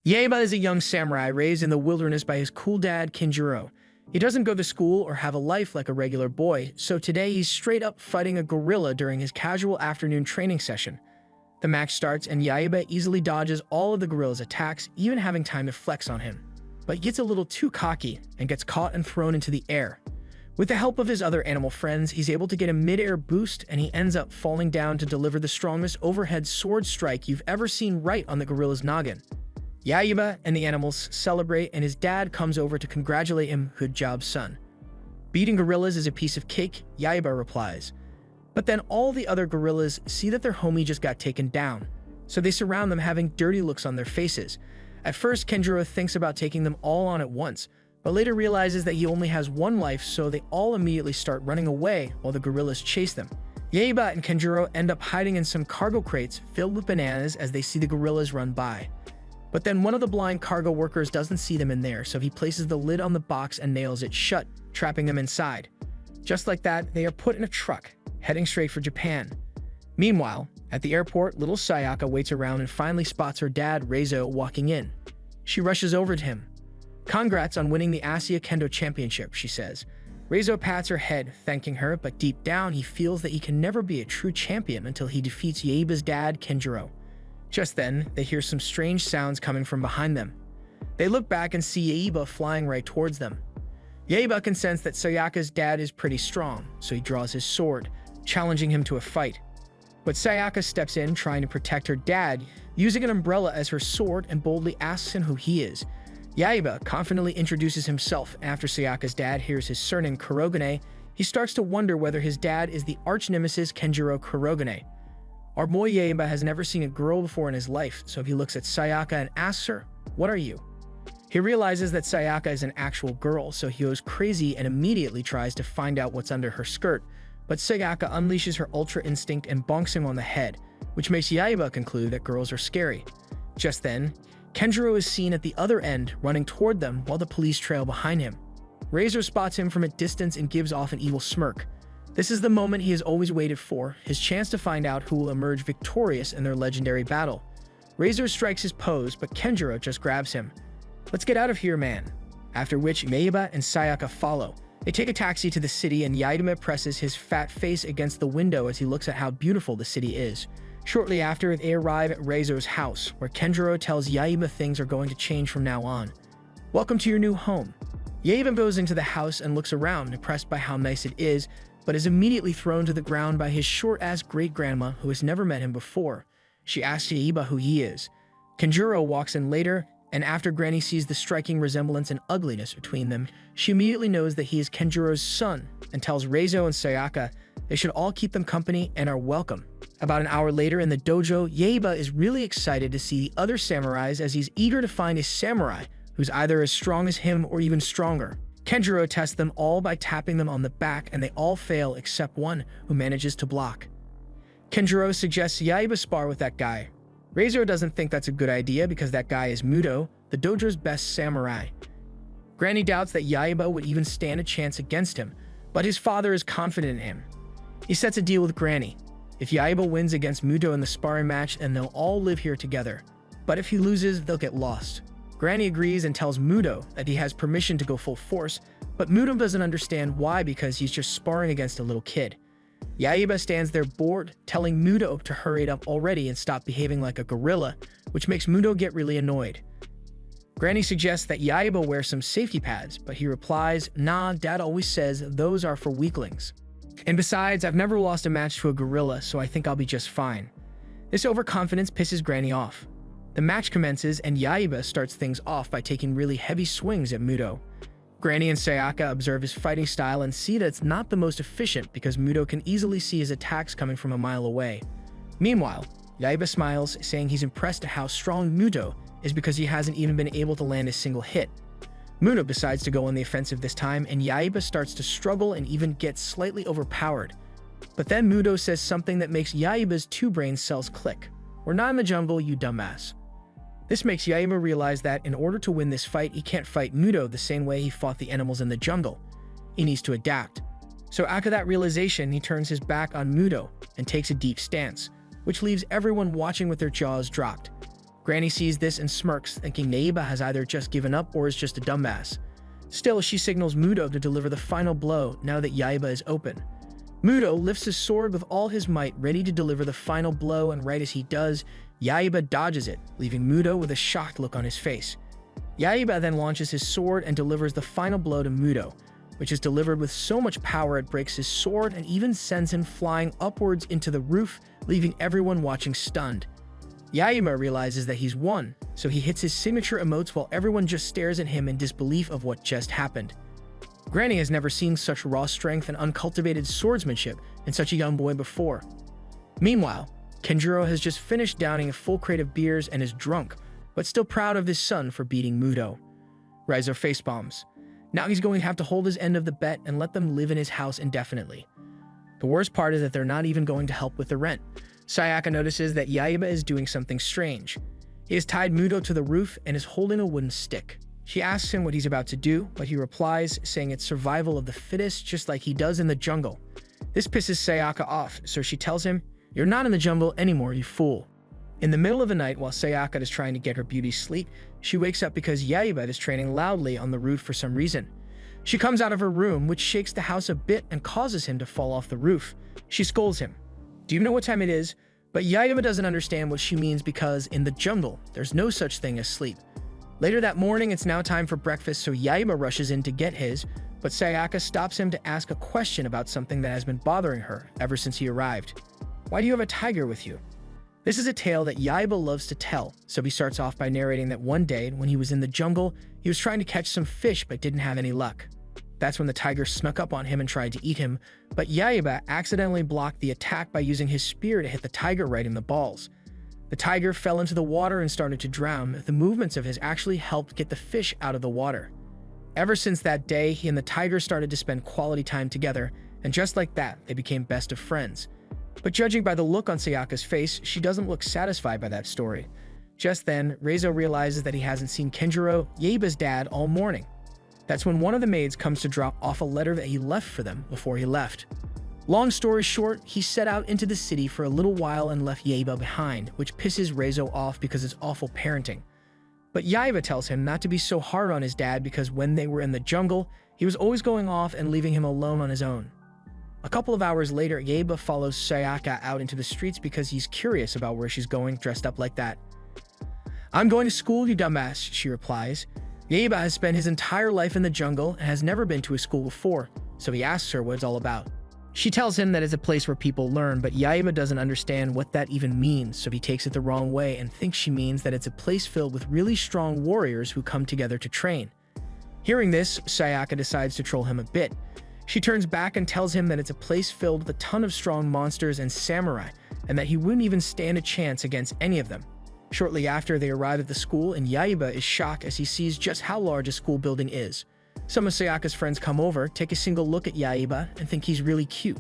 Yaiba is a young samurai raised in the wilderness by his cool dad, Kinjiro. He doesn't go to school or have a life like a regular boy, so today he's straight up fighting a gorilla during his casual afternoon training session. The match starts and Yaiba easily dodges all of the gorilla's attacks, even having time to flex on him. But gets a little too cocky and gets caught and thrown into the air. With the help of his other animal friends, he's able to get a mid-air boost and he ends up falling down to deliver the strongest overhead sword strike you've ever seen right on the gorilla's noggin. Yaiba and the animals celebrate and his dad comes over to congratulate him. Good job, son. Beating gorillas is a piece of cake, Yaiba replies. But then all the other gorillas see that their homie just got taken down, so they surround them having dirty looks on their faces. At first, Kenjiro thinks about taking them all on at once, but later realizes that he only has one life, so they all immediately start running away while the gorillas chase them. Yaiba and Kenjiro end up hiding in some cargo crates filled with bananas as they see the gorillas run by. But then one of the blind cargo workers doesn't see them in there, so he places the lid on the box and nails it shut, trapping them inside. Just like that, they are put in a truck, heading straight for Japan. Meanwhile, at the airport, little Sayaka waits around and finally spots her dad, Reizo, walking in. She rushes over to him. "Congrats on winning the Asia Kendo Championship," she says. Reizo pats her head, thanking her, but deep down he feels that he can never be a true champion until he defeats Yaiba's dad, Kenjiro. Just then, they hear some strange sounds coming from behind them. They look back and see Yaiba flying right towards them. Yaiba can sense that Sayaka's dad is pretty strong, so he draws his sword, challenging him to a fight. But Sayaka steps in, trying to protect her dad, using an umbrella as her sword and boldly asks him who he is. Yaiba confidently introduces himself. After Sayaka's dad hears his surname Kurogane, he starts to wonder whether his dad is the arch-nemesis Kenjiro Kurogane. Our boy Yaiba has never seen a girl before in his life, so he looks at Sayaka and asks her, "What are you?" He realizes that Sayaka is an actual girl, so he goes crazy and immediately tries to find out what's under her skirt, but Sayaka unleashes her ultra instinct and bonks him on the head, which makes Yaiba conclude that girls are scary. Just then, Kenjiro is seen at the other end, running toward them while the police trail behind him. Reizo spots him from a distance and gives off an evil smirk. This is the moment he has always waited for, his chance to find out who will emerge victorious in their legendary battle. Reizo strikes his pose, but Kenjiro just grabs him. "Let's get out of here, man." After which, Yaiba and Sayaka follow. They take a taxi to the city and Yaiba presses his fat face against the window as he looks at how beautiful the city is. Shortly after, they arrive at Reizo's house, where Kenjiro tells Yaiba things are going to change from now on. "Welcome to your new home." Yaiba goes into the house and looks around, impressed by how nice it is, but is immediately thrown to the ground by his short-ass great-grandma who has never met him before. She asks Yaiba who he is. Kenjiro walks in later, and after Granny sees the striking resemblance and ugliness between them, she immediately knows that he is Kenjiro's son and tells Reizo and Sayaka they should all keep them company and are welcome. About an hour later in the dojo, Yaiba is really excited to see the other samurais as he's eager to find a samurai who's either as strong as him or even stronger. Kenjiro tests them all by tapping them on the back and they all fail except one who manages to block. Kenjiro suggests Yaiba spar with that guy. Reizo doesn't think that's a good idea because that guy is Muto, the dojo's best samurai. Granny doubts that Yaiba would even stand a chance against him, but his father is confident in him. He sets a deal with Granny. If Yaiba wins against Muto in the sparring match, then they'll all live here together. But if he loses, they'll get lost. Granny agrees and tells Muto that he has permission to go full force, but Muto doesn't understand why because he's just sparring against a little kid. Yaiba stands there bored, telling Muto to hurry it up already and stop behaving like a gorilla, which makes Muto get really annoyed. Granny suggests that Yaiba wear some safety pads, but he replies, "Nah, Dad always says those are for weaklings. And besides, I've never lost a match to a gorilla, so I think I'll be just fine." This overconfidence pisses Granny off. The match commences and Yaiba starts things off by taking really heavy swings at Muto. Granny and Sayaka observe his fighting style and see that it's not the most efficient because Muto can easily see his attacks coming from a mile away. Meanwhile, Yaiba smiles, saying he's impressed at how strong Muto is because he hasn't even been able to land a single hit. Muto decides to go on the offensive this time and Yaiba starts to struggle and even gets slightly overpowered. But then Muto says something that makes Yaiba's two brain cells click. "We're not in the jungle, you dumbass." This makes Yaiba realize that in order to win this fight, he can't fight Muto the same way he fought the animals in the jungle. He needs to adapt. So after that realization, he turns his back on Muto and takes a deep stance, which leaves everyone watching with their jaws dropped. Granny sees this and smirks, thinking Yaiba has either just given up or is just a dumbass. Still, she signals Muto to deliver the final blow now that Yaiba is open. Muto lifts his sword with all his might, ready to deliver the final blow, and right as he does, Yaiba dodges it, leaving Muto with a shocked look on his face. Yaiba then launches his sword and delivers the final blow to Muto, which is delivered with so much power it breaks his sword and even sends him flying upwards into the roof, leaving everyone watching stunned. Yaiba realizes that he's won, so he hits his signature emotes while everyone just stares at him in disbelief of what just happened. Granny has never seen such raw strength and uncultivated swordsmanship in such a young boy before. Meanwhile, Kenjiro has just finished downing a full crate of beers and is drunk, but still proud of his son for beating Muto. Raizo facepalms. Now he's going to have to hold his end of the bet and let them live in his house indefinitely. The worst part is that they're not even going to help with the rent. Sayaka notices that Yaiba is doing something strange. He has tied Muto to the roof and is holding a wooden stick. She asks him what he's about to do, but he replies, saying it's survival of the fittest, just like he does in the jungle. This pisses Sayaka off, so she tells him, "You're not in the jungle anymore, you fool." In the middle of the night, while Sayaka is trying to get her beauty sleep, she wakes up because Yaiba is training loudly on the roof for some reason. She comes out of her room, which shakes the house a bit and causes him to fall off the roof. She scolds him. Do you know what time it is? But Yaiba doesn't understand what she means because in the jungle, there's no such thing as sleep. Later that morning, it's now time for breakfast, so Yaiba rushes in to get his, but Sayaka stops him to ask a question about something that has been bothering her ever since he arrived. Why do you have a tiger with you? This is a tale that Yaiba loves to tell, so he starts off by narrating that one day, when he was in the jungle, he was trying to catch some fish but didn't have any luck. That's when the tiger snuck up on him and tried to eat him, but Yaiba accidentally blocked the attack by using his spear to hit the tiger right in the balls. The tiger fell into the water and started to drown. The movements of his actually helped get the fish out of the water. Ever since that day, he and the tiger started to spend quality time together, and just like that, they became best of friends. But judging by the look on Sayaka's face, she doesn't look satisfied by that story. Just then, Reizo realizes that he hasn't seen Kenjiro, Yaiba's dad, all morning. That's when one of the maids comes to drop off a letter that he left for them before he left. Long story short, he set out into the city for a little while and left Yaiba behind, which pisses Reizo off because it's awful parenting. But Yaiba tells him not to be so hard on his dad because when they were in the jungle, he was always going off and leaving him alone on his own. A couple of hours later, Yaiba follows Sayaka out into the streets because he's curious about where she's going dressed up like that. "I'm going to school, you dumbass," she replies. Yaiba has spent his entire life in the jungle and has never been to a school before, so he asks her what it's all about. She tells him that it's a place where people learn, but Yaiba doesn't understand what that even means, so he takes it the wrong way and thinks she means that it's a place filled with really strong warriors who come together to train. Hearing this, Sayaka decides to troll him a bit. She turns back and tells him that it's a place filled with a ton of strong monsters and samurai, and that he wouldn't even stand a chance against any of them. Shortly after, they arrive at the school, and Yaiba is shocked as he sees just how large a school building is. Some of Sayaka's friends come over, take a single look at Yaiba, and think he's really cute.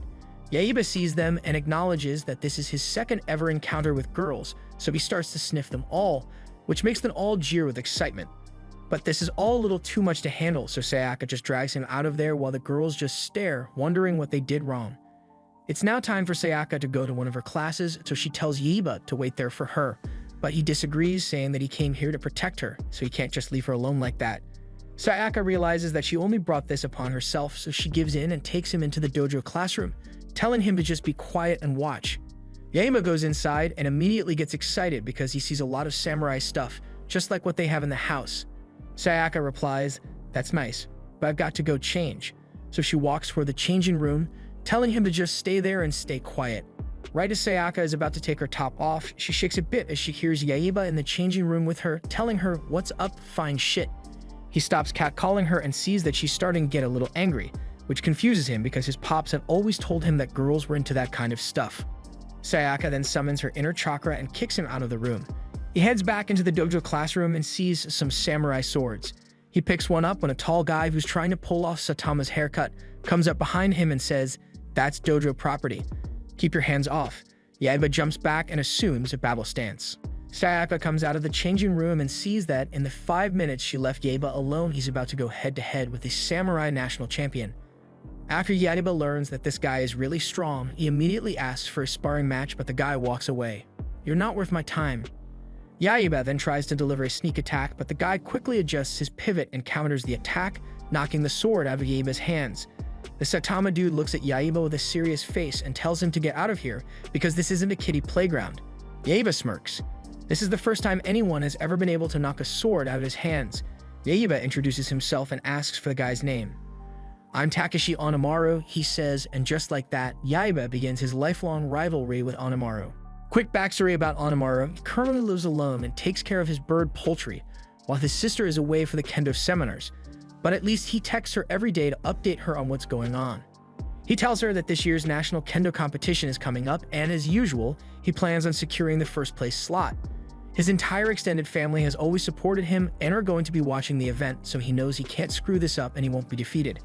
Yaiba sees them and acknowledges that this is his second ever encounter with girls, so he starts to sniff them all, which makes them all jeer with excitement. But this is all a little too much to handle, so Sayaka just drags him out of there while the girls just stare, wondering what they did wrong. It's now time for Sayaka to go to one of her classes, so she tells Yaiba to wait there for her, but he disagrees, saying that he came here to protect her, so he can't just leave her alone like that. Sayaka realizes that she only brought this upon herself, so she gives in and takes him into the dojo classroom, telling him to just be quiet and watch. Yaiba goes inside and immediately gets excited because he sees a lot of samurai stuff, just like what they have in the house. Sayaka replies, "That's nice, but I've got to go change." So she walks toward the changing room, telling him to just stay there and stay quiet. Right as Sayaka is about to take her top off, she shakes a bit as she hears Yaiba in the changing room with her, telling her, "What's up, fine shit?" He stops catcalling her and sees that she's starting to get a little angry, which confuses him because his pops had always told him that girls were into that kind of stuff. Sayaka then summons her inner chakra and kicks him out of the room. He heads back into the dojo classroom and sees some samurai swords. He picks one up when a tall guy who's trying to pull off Satama's haircut comes up behind him and says, "That's dojo property. Keep your hands off." Yaiba jumps back and assumes a battle stance. Sayaka comes out of the changing room and sees that in the 5 minutes she left Yaiba alone, he's about to go head-to-head with the samurai national champion. After Yaiba learns that this guy is really strong, he immediately asks for a sparring match, but the guy walks away. "You're not worth my time." Yaiba then tries to deliver a sneak attack, but the guy quickly adjusts his pivot and counters the attack, knocking the sword out of Yaiba's hands. The Saitama dude looks at Yaiba with a serious face and tells him to get out of here because this isn't a kiddie playground. Yaiba smirks. This is the first time anyone has ever been able to knock a sword out of his hands. Yaiba introduces himself and asks for the guy's name. "I'm Takeshi Onimaru," he says, and just like that, Yaiba begins his lifelong rivalry with Onimaru. Quick backstory about Onimaru: he currently lives alone and takes care of his bird poultry, while his sister is away for the kendo seminars, but at least he texts her every day to update her on what's going on. He tells her that this year's national kendo competition is coming up, and as usual, he plans on securing the first place slot. His entire extended family has always supported him and are going to be watching the event, so he knows he can't screw this up and he won't be defeated.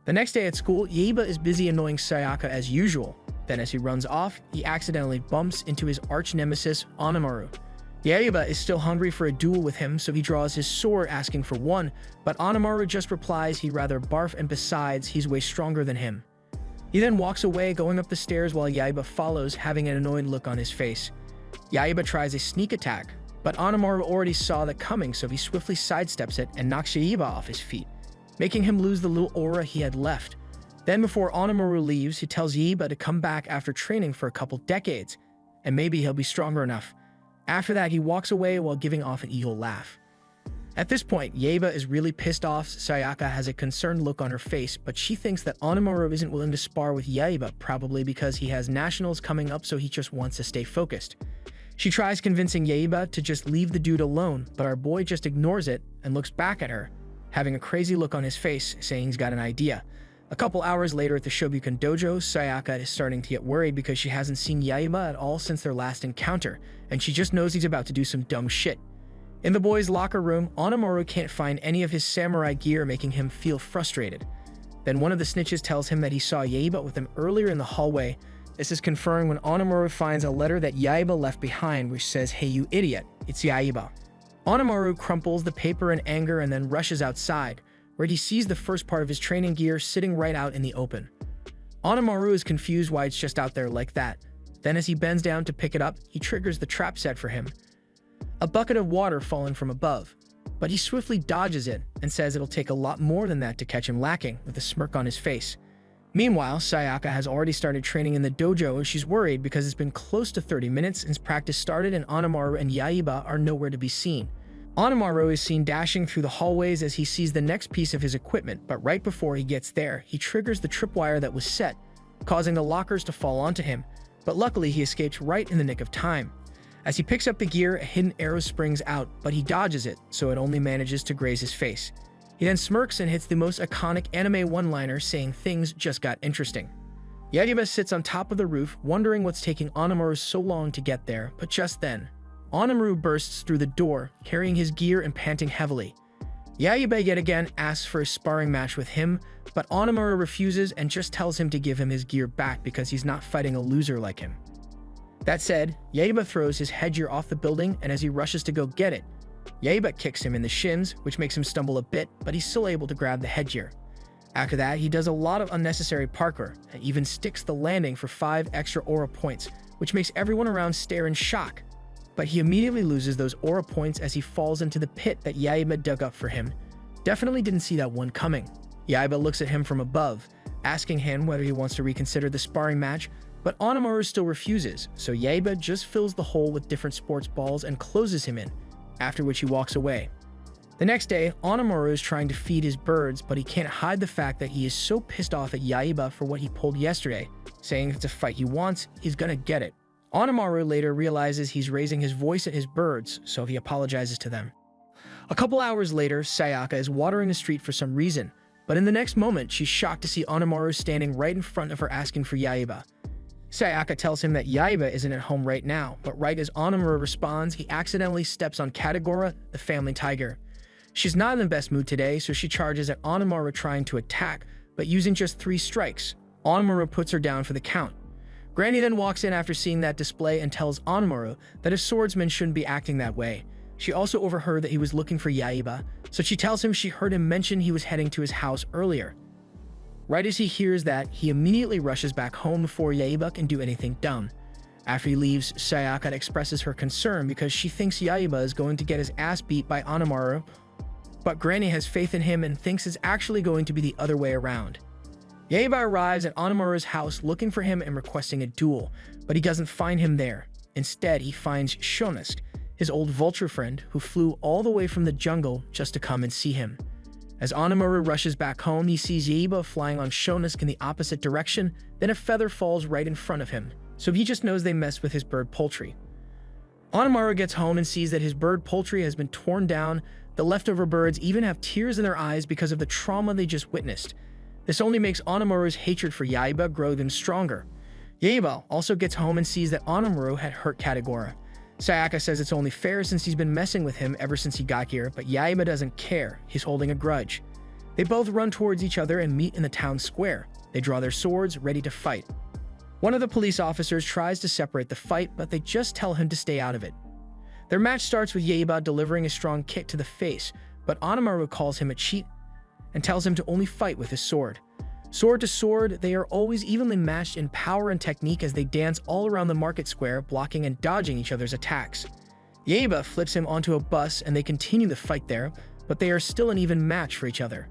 The next day at school, Yaiba is busy annoying Sayaka as usual. Then as he runs off, he accidentally bumps into his arch-nemesis, Onimaru. Yaiba is still hungry for a duel with him, so he draws his sword asking for one, but Onimaru just replies he'd rather barf, and besides, he's way stronger than him. He then walks away, going up the stairs while Yaiba follows, having an annoyed look on his face. Yaiba tries a sneak attack, but Onimaru already saw that coming, so he swiftly sidesteps it and knocks Yaiba off his feet, making him lose the little aura he had left. Then before Onimaru leaves, he tells Yaiba to come back after training for a couple decades, and maybe he'll be stronger enough. After that, he walks away while giving off an evil laugh. At this point, Yaiba is really pissed off. Sayaka has a concerned look on her face, but she thinks that Onimaru isn't willing to spar with Yaiba, probably because he has nationals coming up, so he just wants to stay focused. She tries convincing Yaiba to just leave the dude alone, but our boy just ignores it and looks back at her, having a crazy look on his face, saying he's got an idea. A couple hours later at the Shobukan Dojo, Sayaka is starting to get worried because she hasn't seen Yaiba at all since their last encounter, and she just knows he's about to do some dumb shit. In the boys' locker room, Onimaru can't find any of his samurai gear, making him feel frustrated. Then one of the snitches tells him that he saw Yaiba with him earlier in the hallway. This is confirmed when Onimaru finds a letter that Yaiba left behind which says, "Hey you idiot, it's Yaiba." Onimaru crumples the paper in anger and then rushes outside, where he sees the first part of his training gear sitting right out in the open. Onimaru is confused why it's just out there like that. Then as he bends down to pick it up, he triggers the trap set for him. A bucket of water falling from above, but he swiftly dodges it and says it'll take a lot more than that to catch him lacking, with a smirk on his face. Meanwhile, Sayaka has already started training in the dojo and she's worried because it's been close to 30 minutes since practice started and Onimaru and Yaiba are nowhere to be seen. Onimaru is seen dashing through the hallways as he sees the next piece of his equipment, but right before he gets there, he triggers the tripwire that was set, causing the lockers to fall onto him, but luckily he escapes right in the nick of time. As he picks up the gear, a hidden arrow springs out, but he dodges it, so it only manages to graze his face. He then smirks and hits the most iconic anime one-liner, saying things just got interesting. Yaiba sits on top of the roof, wondering what's taking Onimaru so long to get there, but just then, Onimaru bursts through the door, carrying his gear and panting heavily. Yaiba yet again asks for a sparring match with him, but Onimaru refuses and just tells him to give him his gear back because he's not fighting a loser like him. That said, Yaiba throws his headgear off the building, and as he rushes to go get it, Yaiba kicks him in the shins, which makes him stumble a bit, but he's still able to grab the headgear. After that, he does a lot of unnecessary parkour, and even sticks the landing for 5 extra aura points, which makes everyone around stare in shock. But he immediately loses those aura points as he falls into the pit that Yaiba dug up for him. Definitely didn't see that one coming. Yaiba looks at him from above, asking him whether he wants to reconsider the sparring match, but Onimaru still refuses, so Yaiba just fills the hole with different sports balls and closes him in, after which he walks away. The next day, Onimaru is trying to feed his birds, but he can't hide the fact that he is so pissed off at Yaiba for what he pulled yesterday, saying if it's a fight he wants, he's gonna get it. Onimaru later realizes he's raising his voice at his birds, so he apologizes to them. A couple hours later, Sayaka is watering the street for some reason, but in the next moment, she's shocked to see Onimaru standing right in front of her asking for Yaiba. Sayaka tells him that Yaiba isn't at home right now, but right as Onimaru responds, he accidentally steps on Katagora, the family tiger. She's not in the best mood today, so she charges at Onimaru trying to attack, but using just 3 strikes. Onimaru puts her down for the count. Granny then walks in after seeing that display and tells Onimaru that a swordsman shouldn't be acting that way. She also overheard that he was looking for Yaiba, so she tells him she heard him mention he was heading to his house earlier. Right as he hears that, he immediately rushes back home before Yaiba can do anything dumb. After he leaves, Sayaka expresses her concern because she thinks Yaiba is going to get his ass beat by Onamaru, but Granny has faith in him and thinks it's actually going to be the other way around. Yaiba arrives at Onamaru's house looking for him and requesting a duel, but he doesn't find him there. Instead, he finds Shonusuke, his old vulture friend who flew all the way from the jungle just to come and see him. As Onamaru rushes back home, he sees Yaiba flying on Shonusuke in the opposite direction, then a feather falls right in front of him, so he just knows they messed with his bird poultry. Onamaru gets home and sees that his bird poultry has been torn down. The leftover birds even have tears in their eyes because of the trauma they just witnessed. This only makes Onamaru's hatred for Yaiba grow even stronger. Yaiba also gets home and sees that Onamaru had hurt Katagura. Sayaka says it's only fair since he's been messing with him ever since he got here, but Yaiba doesn't care. He's holding a grudge. They both run towards each other and meet in the town square. They draw their swords, ready to fight. One of the police officers tries to separate the fight, but they just tell him to stay out of it. Their match starts with Yaiba delivering a strong kick to the face, but Onamaru calls him a cheat and tells him to only fight with his sword. Sword to sword, they are always evenly matched in power and technique as they dance all around the market square, blocking and dodging each other's attacks. Yaiba flips him onto a bus and they continue the fight there, but they are still an even match for each other.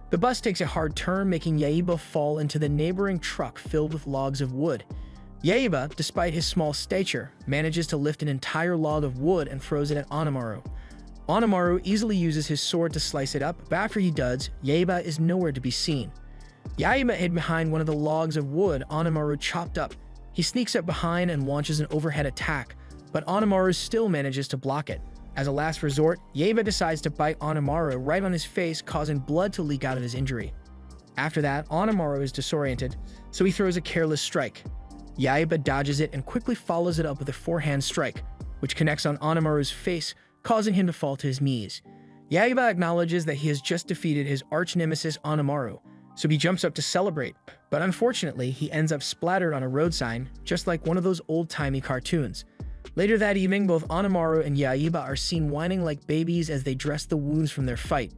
The bus takes a hard turn, making Yaiba fall into the neighboring truck filled with logs of wood. Yaiba, despite his small stature, manages to lift an entire log of wood and throws it at Onamaru. Onamaru easily uses his sword to slice it up, but after he does, Yaiba is nowhere to be seen. Yaiba hid behind one of the logs of wood Onamaru chopped up. He sneaks up behind and launches an overhead attack, but Onamaru still manages to block it. As a last resort, Yaiba decides to bite Onamaru right on his face, causing blood to leak out of his injury. After that, Onamaru is disoriented, so he throws a careless strike. Yaiba dodges it and quickly follows it up with a forehand strike, which connects on Onamaru's face, causing him to fall to his knees. Yaiba acknowledges that he has just defeated his arch-nemesis Onamaru, so he jumps up to celebrate, but unfortunately, he ends up splattered on a road sign, just like one of those old-timey cartoons. Later that evening, both Onamaru and Yaiba are seen whining like babies as they dress the wounds from their fight.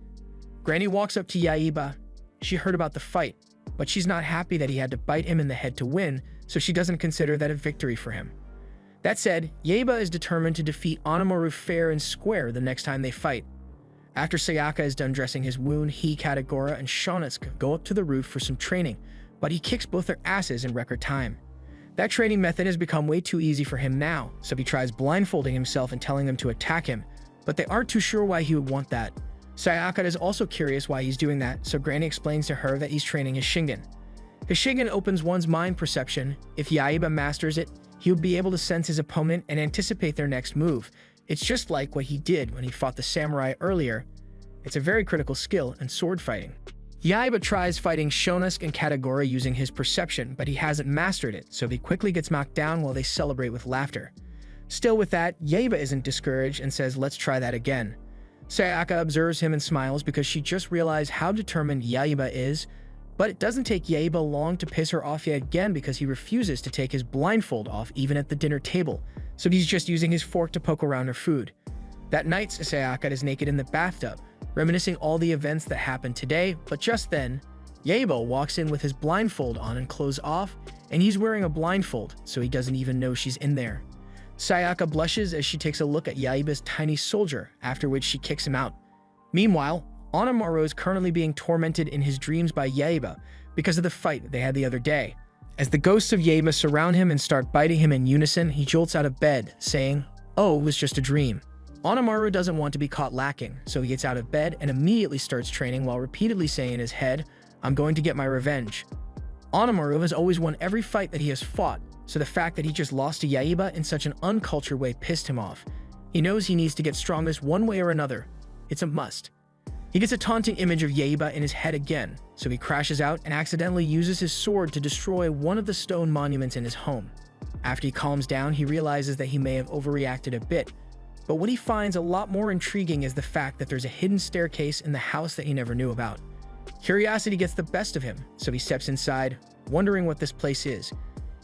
Granny walks up to Yaiba. She heard about the fight, but she's not happy that he had to bite him in the head to win, so she doesn't consider that a victory for him. That said, Yaiba is determined to defeat Onamaru fair and square the next time they fight. After Sayaka is done dressing his wound, he, Katagura, and Shonusuke go up to the roof for some training, but he kicks both their asses in record time. That training method has become way too easy for him now, so he tries blindfolding himself and telling them to attack him, but they aren't too sure why he would want that. Sayaka is also curious why he's doing that, so Granny explains to her that he's training his Shingen. His Shingen opens one's mind perception. If Yaiba masters it, he would be able to sense his opponent and anticipate their next move. It's just like what he did when he fought the samurai earlier. It's a very critical skill in sword fighting. Yaiba tries fighting Shonusuke and Katagura using his perception, but he hasn't mastered it, so he quickly gets knocked down while they celebrate with laughter. Still with that, Yaiba isn't discouraged and says, "Let's try that again." Sayaka observes him and smiles because she just realized how determined Yaiba is, but it doesn't take Yaiba long to piss her off yet again because he refuses to take his blindfold off even at the dinner table, so he's just using his fork to poke around her food. That night, Sayaka is naked in the bathtub, reminiscing all the events that happened today, but just then, Yaiba walks in with his blindfold on and clothes off, and he's wearing a blindfold, so he doesn't even know she's in there. Sayaka blushes as she takes a look at Yaiba's tiny soldier, after which she kicks him out. Meanwhile, Onamaru is currently being tormented in his dreams by Yaiba because of the fight they had the other day. As the ghosts of Yaiba surround him and start biting him in unison, he jolts out of bed, saying, "Oh, it was just a dream." Onamaru doesn't want to be caught lacking, so he gets out of bed and immediately starts training while repeatedly saying in his head, "I'm going to get my revenge." Onamaru has always won every fight that he has fought, so the fact that he just lost to Yaiba in such an uncultured way pissed him off. He knows he needs to get strongest one way or another. It's a must. He gets a taunting image of Yaiba in his head again, so he crashes out and accidentally uses his sword to destroy one of the stone monuments in his home. After he calms down, he realizes that he may have overreacted a bit, but what he finds a lot more intriguing is the fact that there's a hidden staircase in the house that he never knew about. Curiosity gets the best of him, so he steps inside, wondering what this place is.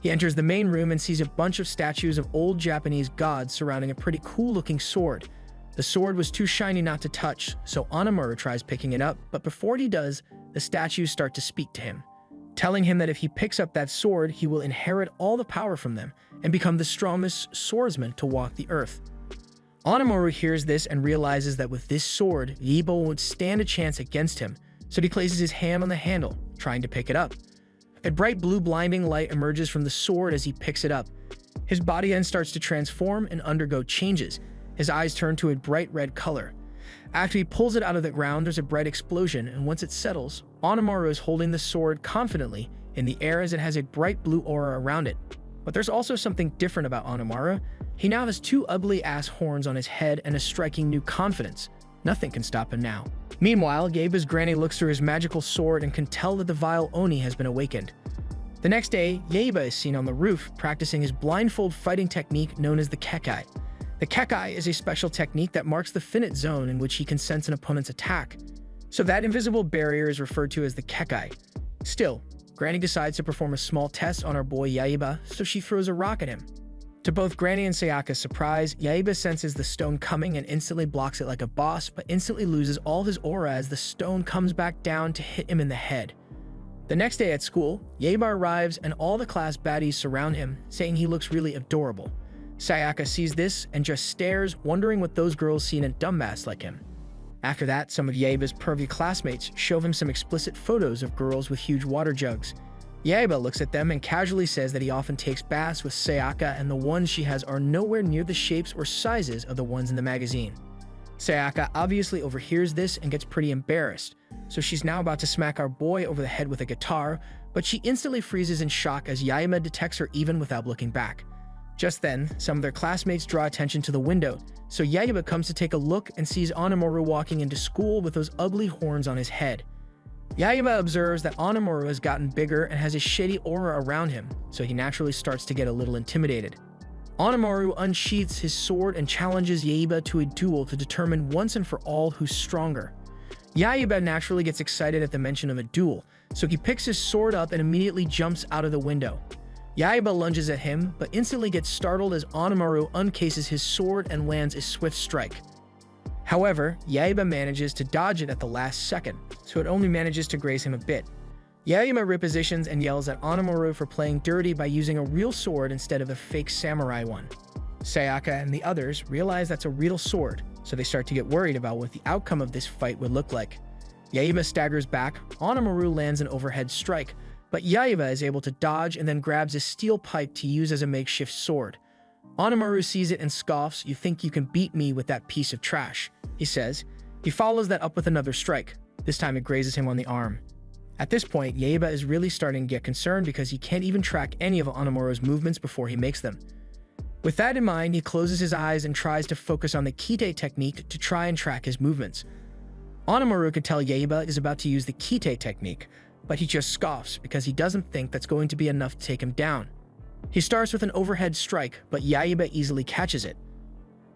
He enters the main room and sees a bunch of statues of old Japanese gods surrounding a pretty cool-looking sword. The sword was too shiny not to touch, so Onamaru tries picking it up, but before he does, the statues start to speak to him. telling him that if he picks up that sword, he will inherit all the power from them and become the strongest swordsman to walk the earth. Onimaru hears this and realizes that with this sword, Yaiba won't stand a chance against him, so he places his hand on the handle, trying to pick it up. A bright blue blinding light emerges from the sword as he picks it up. His body then starts to transform and undergo changes. His eyes turn to a bright red color. After he pulls it out of the ground, there's a bright explosion, and once it settles, Onimaru is holding the sword confidently in the air as it has a bright blue aura around it. But there's also something different about Onimaru. He now has two ugly-ass horns on his head and a striking new confidence. Nothing can stop him now. Meanwhile, Yaiba's granny looks through his magical sword and can tell that the vile Oni has been awakened. The next day, Yaiba is seen on the roof practicing his blindfold fighting technique known as the Kekai. The Kekai is a special technique that marks the finite zone in which he can sense an opponent's attack. So that invisible barrier is referred to as the Kekai. Still, Granny decides to perform a small test on our boy Yaiba, so she throws a rock at him. To both Granny and Sayaka's surprise, Yaiba senses the stone coming and instantly blocks it like a boss, but instantly loses all his aura as the stone comes back down to hit him in the head. The next day at school, Yaiba arrives and all the class baddies surround him, saying he looks really adorable. Sayaka sees this and just stares, wondering what those girls see in a dumbass like him. After that, some of Yaiba's pervy classmates show him some explicit photos of girls with huge water jugs. Yaiba looks at them and casually says that he often takes baths with Sayaka and the ones she has are nowhere near the shapes or sizes of the ones in the magazine. Sayaka obviously overhears this and gets pretty embarrassed, so she's now about to smack our boy over the head with a guitar, but she instantly freezes in shock as Yaiba detects her even without looking back. Just then, some of their classmates draw attention to the window, so Yaiba comes to take a look and sees Onimaru walking into school with those ugly horns on his head. Yaiba observes that Onimaru has gotten bigger and has a shady aura around him, so he naturally starts to get a little intimidated. Onimaru unsheaths his sword and challenges Yaiba to a duel to determine once and for all who's stronger. Yaiba naturally gets excited at the mention of a duel, so he picks his sword up and immediately jumps out of the window. Yaiba lunges at him, but instantly gets startled as Onimaru uncases his sword and lands a swift strike. However, Yaiba manages to dodge it at the last second, so it only manages to graze him a bit. Yaiba repositions and yells at Onimaru for playing dirty by using a real sword instead of a fake samurai one. Sayaka and the others realize that's a real sword, so they start to get worried about what the outcome of this fight would look like. Yaiba staggers back, Onimaru lands an overhead strike, but Yaiba is able to dodge and then grabs a steel pipe to use as a makeshift sword. Onimaru sees it and scoffs, "You think you can beat me with that piece of trash," he says. He follows that up with another strike. This time it grazes him on the arm. At this point, Yaiba is really starting to get concerned because he can't even track any of Onimaru's movements before he makes them. With that in mind, he closes his eyes and tries to focus on the Kite technique to try and track his movements. Onimaru could tell Yaiba is about to use the Kite technique, but he just scoffs because he doesn't think that's going to be enough to take him down. He starts with an overhead strike, but Yaiba easily catches it,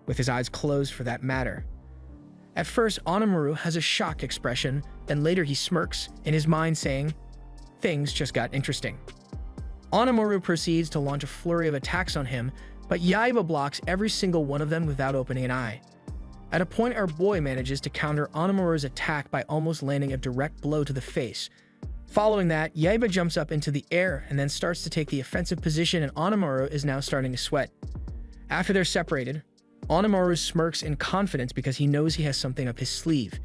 with his eyes closed for that matter. At first, Onimaru has a shocked expression, then later he smirks, in his mind saying, "Things just got interesting." Onimaru proceeds to launch a flurry of attacks on him, but Yaiba blocks every single one of them without opening an eye. At a point, our boy manages to counter Onimaru's attack by almost landing a direct blow to the face. Following that, Yaiba jumps up into the air and then starts to take the offensive position, and Onimaru is now starting to sweat. After they're separated, Onimaru smirks in confidence because he knows he has something up his sleeve.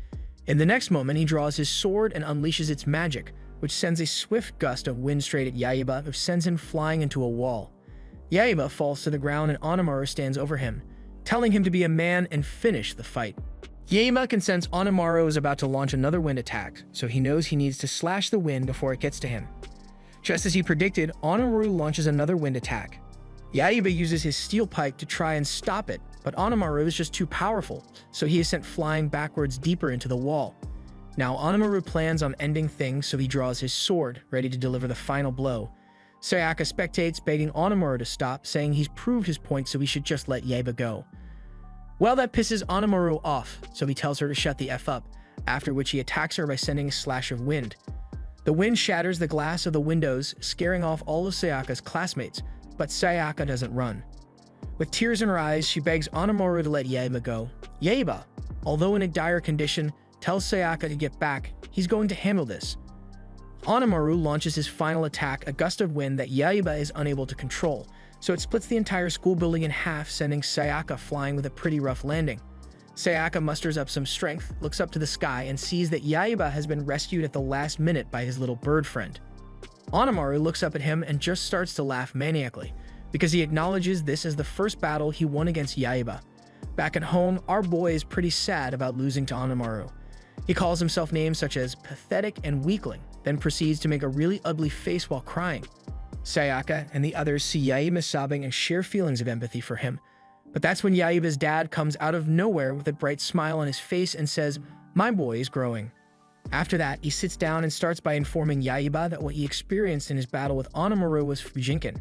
In the next moment, he draws his sword and unleashes its magic, which sends a swift gust of wind straight at Yaiba, which sends him flying into a wall. Yaiba falls to the ground and Onimaru stands over him, telling him to be a man and finish the fight. Yaiba can sense Onimaru is about to launch another wind attack, so he knows he needs to slash the wind before it gets to him. Just as he predicted, Onimaru launches another wind attack. Yaiba uses his steel pipe to try and stop it, but Onimaru is just too powerful, so he is sent flying backwards deeper into the wall. Now Onimaru plans on ending things, so he draws his sword, ready to deliver the final blow. Sayaka spectates, begging Onimaru to stop, saying he's proved his point so he should just let Yaiba go. Well, that pisses Onimaru off, so he tells her to shut the F up, after which he attacks her by sending a slash of wind. The wind shatters the glass of the windows, scaring off all of Sayaka's classmates, but Sayaka doesn't run. With tears in her eyes, she begs Onimaru to let Yaiba go. Yaiba, although in a dire condition, tells Sayaka to get back, he's going to handle this. Onamaru launches his final attack, a gust of wind that Yaiba is unable to control, so it splits the entire school building in half, sending Sayaka flying with a pretty rough landing. Sayaka musters up some strength, looks up to the sky, and sees that Yaiba has been rescued at the last minute by his little bird friend. Onamaru looks up at him and just starts to laugh maniacally, because he acknowledges this as the first battle he won against Yaiba. Back at home, our boy is pretty sad about losing to Onamaru. He calls himself names such as pathetic and weakling, then proceeds to make a really ugly face while crying. Sayaka and the others see Yaiba sobbing and share feelings of empathy for him. But that's when Yaiba's dad comes out of nowhere with a bright smile on his face and says, "My boy is growing." After that, he sits down and starts by informing Yaiba that what he experienced in his battle with Onamaru was Fujinkan.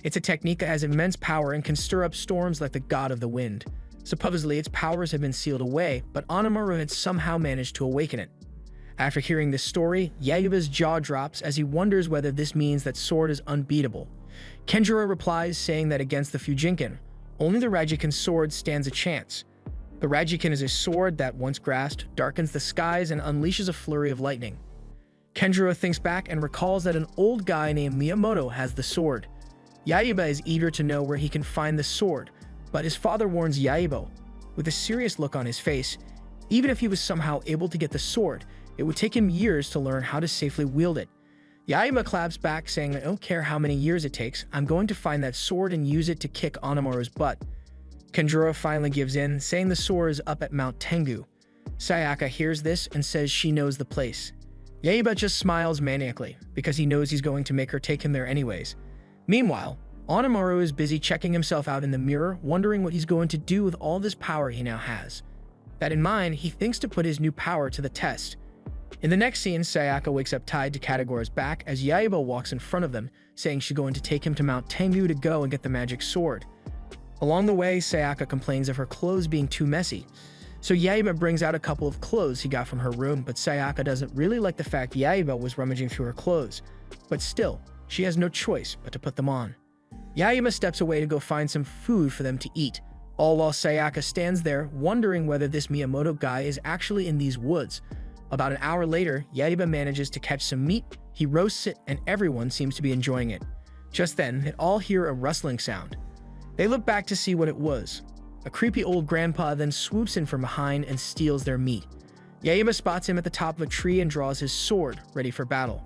It's a technique that has immense power and can stir up storms like the god of the wind. Supposedly, its powers have been sealed away, but Onamaru had somehow managed to awaken it. After hearing this story, Yaiba's jaw drops as he wonders whether this means that sword is unbeatable. Kenjiro replies saying that against the Fujinkan, only the Rajukin sword stands a chance. The Rajukin is a sword that, once grasped, darkens the skies and unleashes a flurry of lightning. Kenjiro thinks back and recalls that an old guy named Miyamoto has the sword. Yaiba is eager to know where he can find the sword, but his father warns Yaiba, with a serious look on his face, even if he was somehow able to get the sword, it would take him years to learn how to safely wield it. Yaiba claps back, saying, "I don't care how many years it takes, I'm going to find that sword and use it to kick Onamaru's butt." Kenjiro finally gives in, saying the sword is up at Mount Tengu. Sayaka hears this and says she knows the place. Yaiba just smiles maniacally, because he knows he's going to make her take him there anyways. Meanwhile, Onamaru is busy checking himself out in the mirror, wondering what he's going to do with all this power he now has. That in mind, he thinks to put his new power to the test. In the next scene, Sayaka wakes up tied to Katagora's back as Yaiba walks in front of them, saying she's going to take him to Mount Tengu to go and get the magic sword. Along the way, Sayaka complains of her clothes being too messy, so Yaiba brings out a couple of clothes he got from her room, but Sayaka doesn't really like the fact Yaiba was rummaging through her clothes. But still, she has no choice but to put them on. Yaiba steps away to go find some food for them to eat, all while Sayaka stands there wondering whether this Miyamoto guy is actually in these woods. About an hour later, Yaiba manages to catch some meat, he roasts it, and everyone seems to be enjoying it. Just then, they all hear a rustling sound. They look back to see what it was. A creepy old grandpa then swoops in from behind and steals their meat. Yaiba spots him at the top of a tree and draws his sword, ready for battle.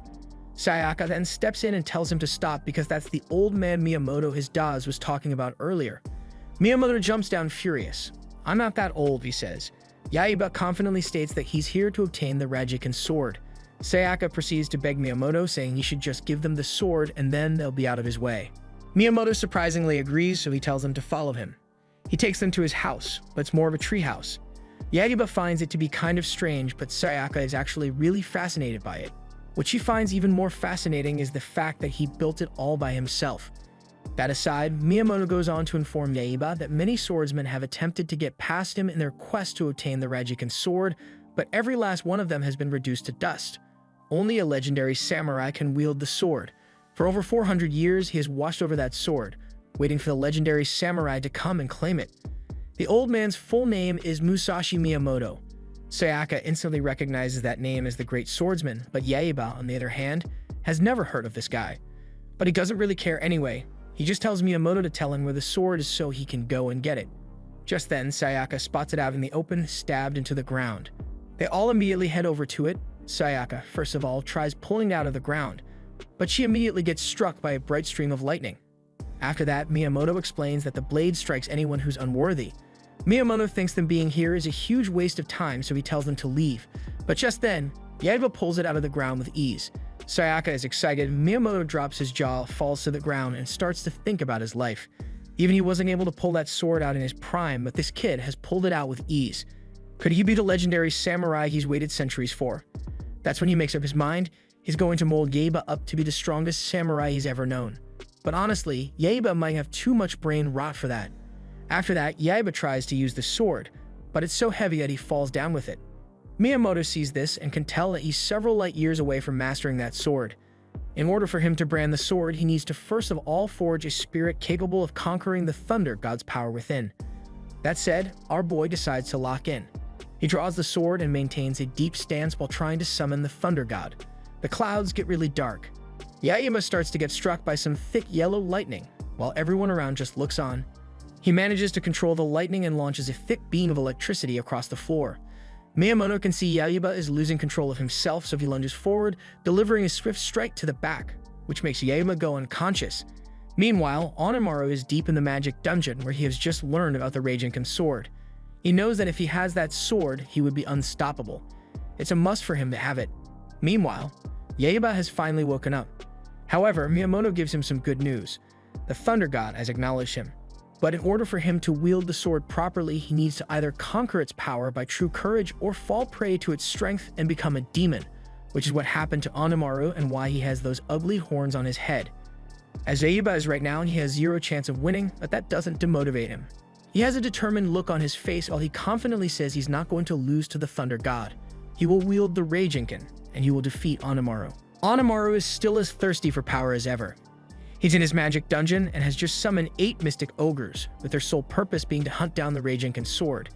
Sayaka then steps in and tells him to stop because that's the old man Miyamoto his Daz was talking about earlier. Miyamoto jumps down furious. "I'm not that old," he says. Yaiba confidently states that he's here to obtain the Rajukin sword. Sayaka proceeds to beg Miyamoto, saying he should just give them the sword and then they'll be out of his way. Miyamoto surprisingly agrees, so he tells them to follow him. He takes them to his house, but it's more of a treehouse. Yaiba finds it to be kind of strange, but Sayaka is actually really fascinated by it. What she finds even more fascinating is the fact that he built it all by himself. That aside, Miyamoto goes on to inform Yaiba that many swordsmen have attempted to get past him in their quest to obtain the Rajukin sword, but every last one of them has been reduced to dust. Only a legendary samurai can wield the sword. For over 400 years, he has watched over that sword, waiting for the legendary samurai to come and claim it. The old man's full name is Musashi Miyamoto. Sayaka instantly recognizes that name as the great swordsman, but Yaiba, on the other hand, has never heard of this guy. But he doesn't really care anyway. He just tells Miyamoto to tell him where the sword is so he can go and get it. Just then, Sayaka spots it out in the open, stabbed into the ground. They all immediately head over to it. Sayaka, first of all, tries pulling it out of the ground, but she immediately gets struck by a bright stream of lightning. After that, Miyamoto explains that the blade strikes anyone who's unworthy. Miyamoto thinks them being here is a huge waste of time, so he tells them to leave. But just then, Yaiba pulls it out of the ground with ease. Sayaka is excited, Miyamoto drops his jaw, falls to the ground, and starts to think about his life. Even he wasn't able to pull that sword out in his prime, but this kid has pulled it out with ease. Could he be the legendary samurai he's waited centuries for? That's when he makes up his mind. He's going to mold Yaiba up to be the strongest samurai he's ever known. But honestly, Yaiba might have too much brain rot for that. After that, Yaiba tries to use the sword, but it's so heavy that he falls down with it. Miyamoto sees this and can tell that he's several light years away from mastering that sword. In order for him to brand the sword, he needs to first of all forge a spirit capable of conquering the thunder god's power within. That said, our boy decides to lock in. He draws the sword and maintains a deep stance while trying to summon the thunder god. The clouds get really dark. Yaiba starts to get struck by some thick yellow lightning, while everyone around just looks on. He manages to control the lightning and launches a thick beam of electricity across the floor. Miyamoto can see Yaiba is losing control of himself, so he lunges forward, delivering a swift strike to the back, which makes Yaiba go unconscious. Meanwhile, Onimaru is deep in the magic dungeon where he has just learned about the Raijinkan sword. He knows that if he has that sword, he would be unstoppable. It's a must for him to have it. Meanwhile, Yaiba has finally woken up. However, Miyamoto gives him some good news. The Thunder God has acknowledged him. But in order for him to wield the sword properly, he needs to either conquer its power by true courage or fall prey to its strength and become a demon, which is what happened to Onimaru and why he has those ugly horns on his head. As Yaiba is right now, he has zero chance of winning, but that doesn't demotivate him. He has a determined look on his face while he confidently says he's not going to lose to the Thunder God. He will wield the Raijinkan, and he will defeat Onimaru. Onimaru is still as thirsty for power as ever. He's in his magic dungeon and has just summoned 8 mystic ogres, with their sole purpose being to hunt down the Raijinkan sword.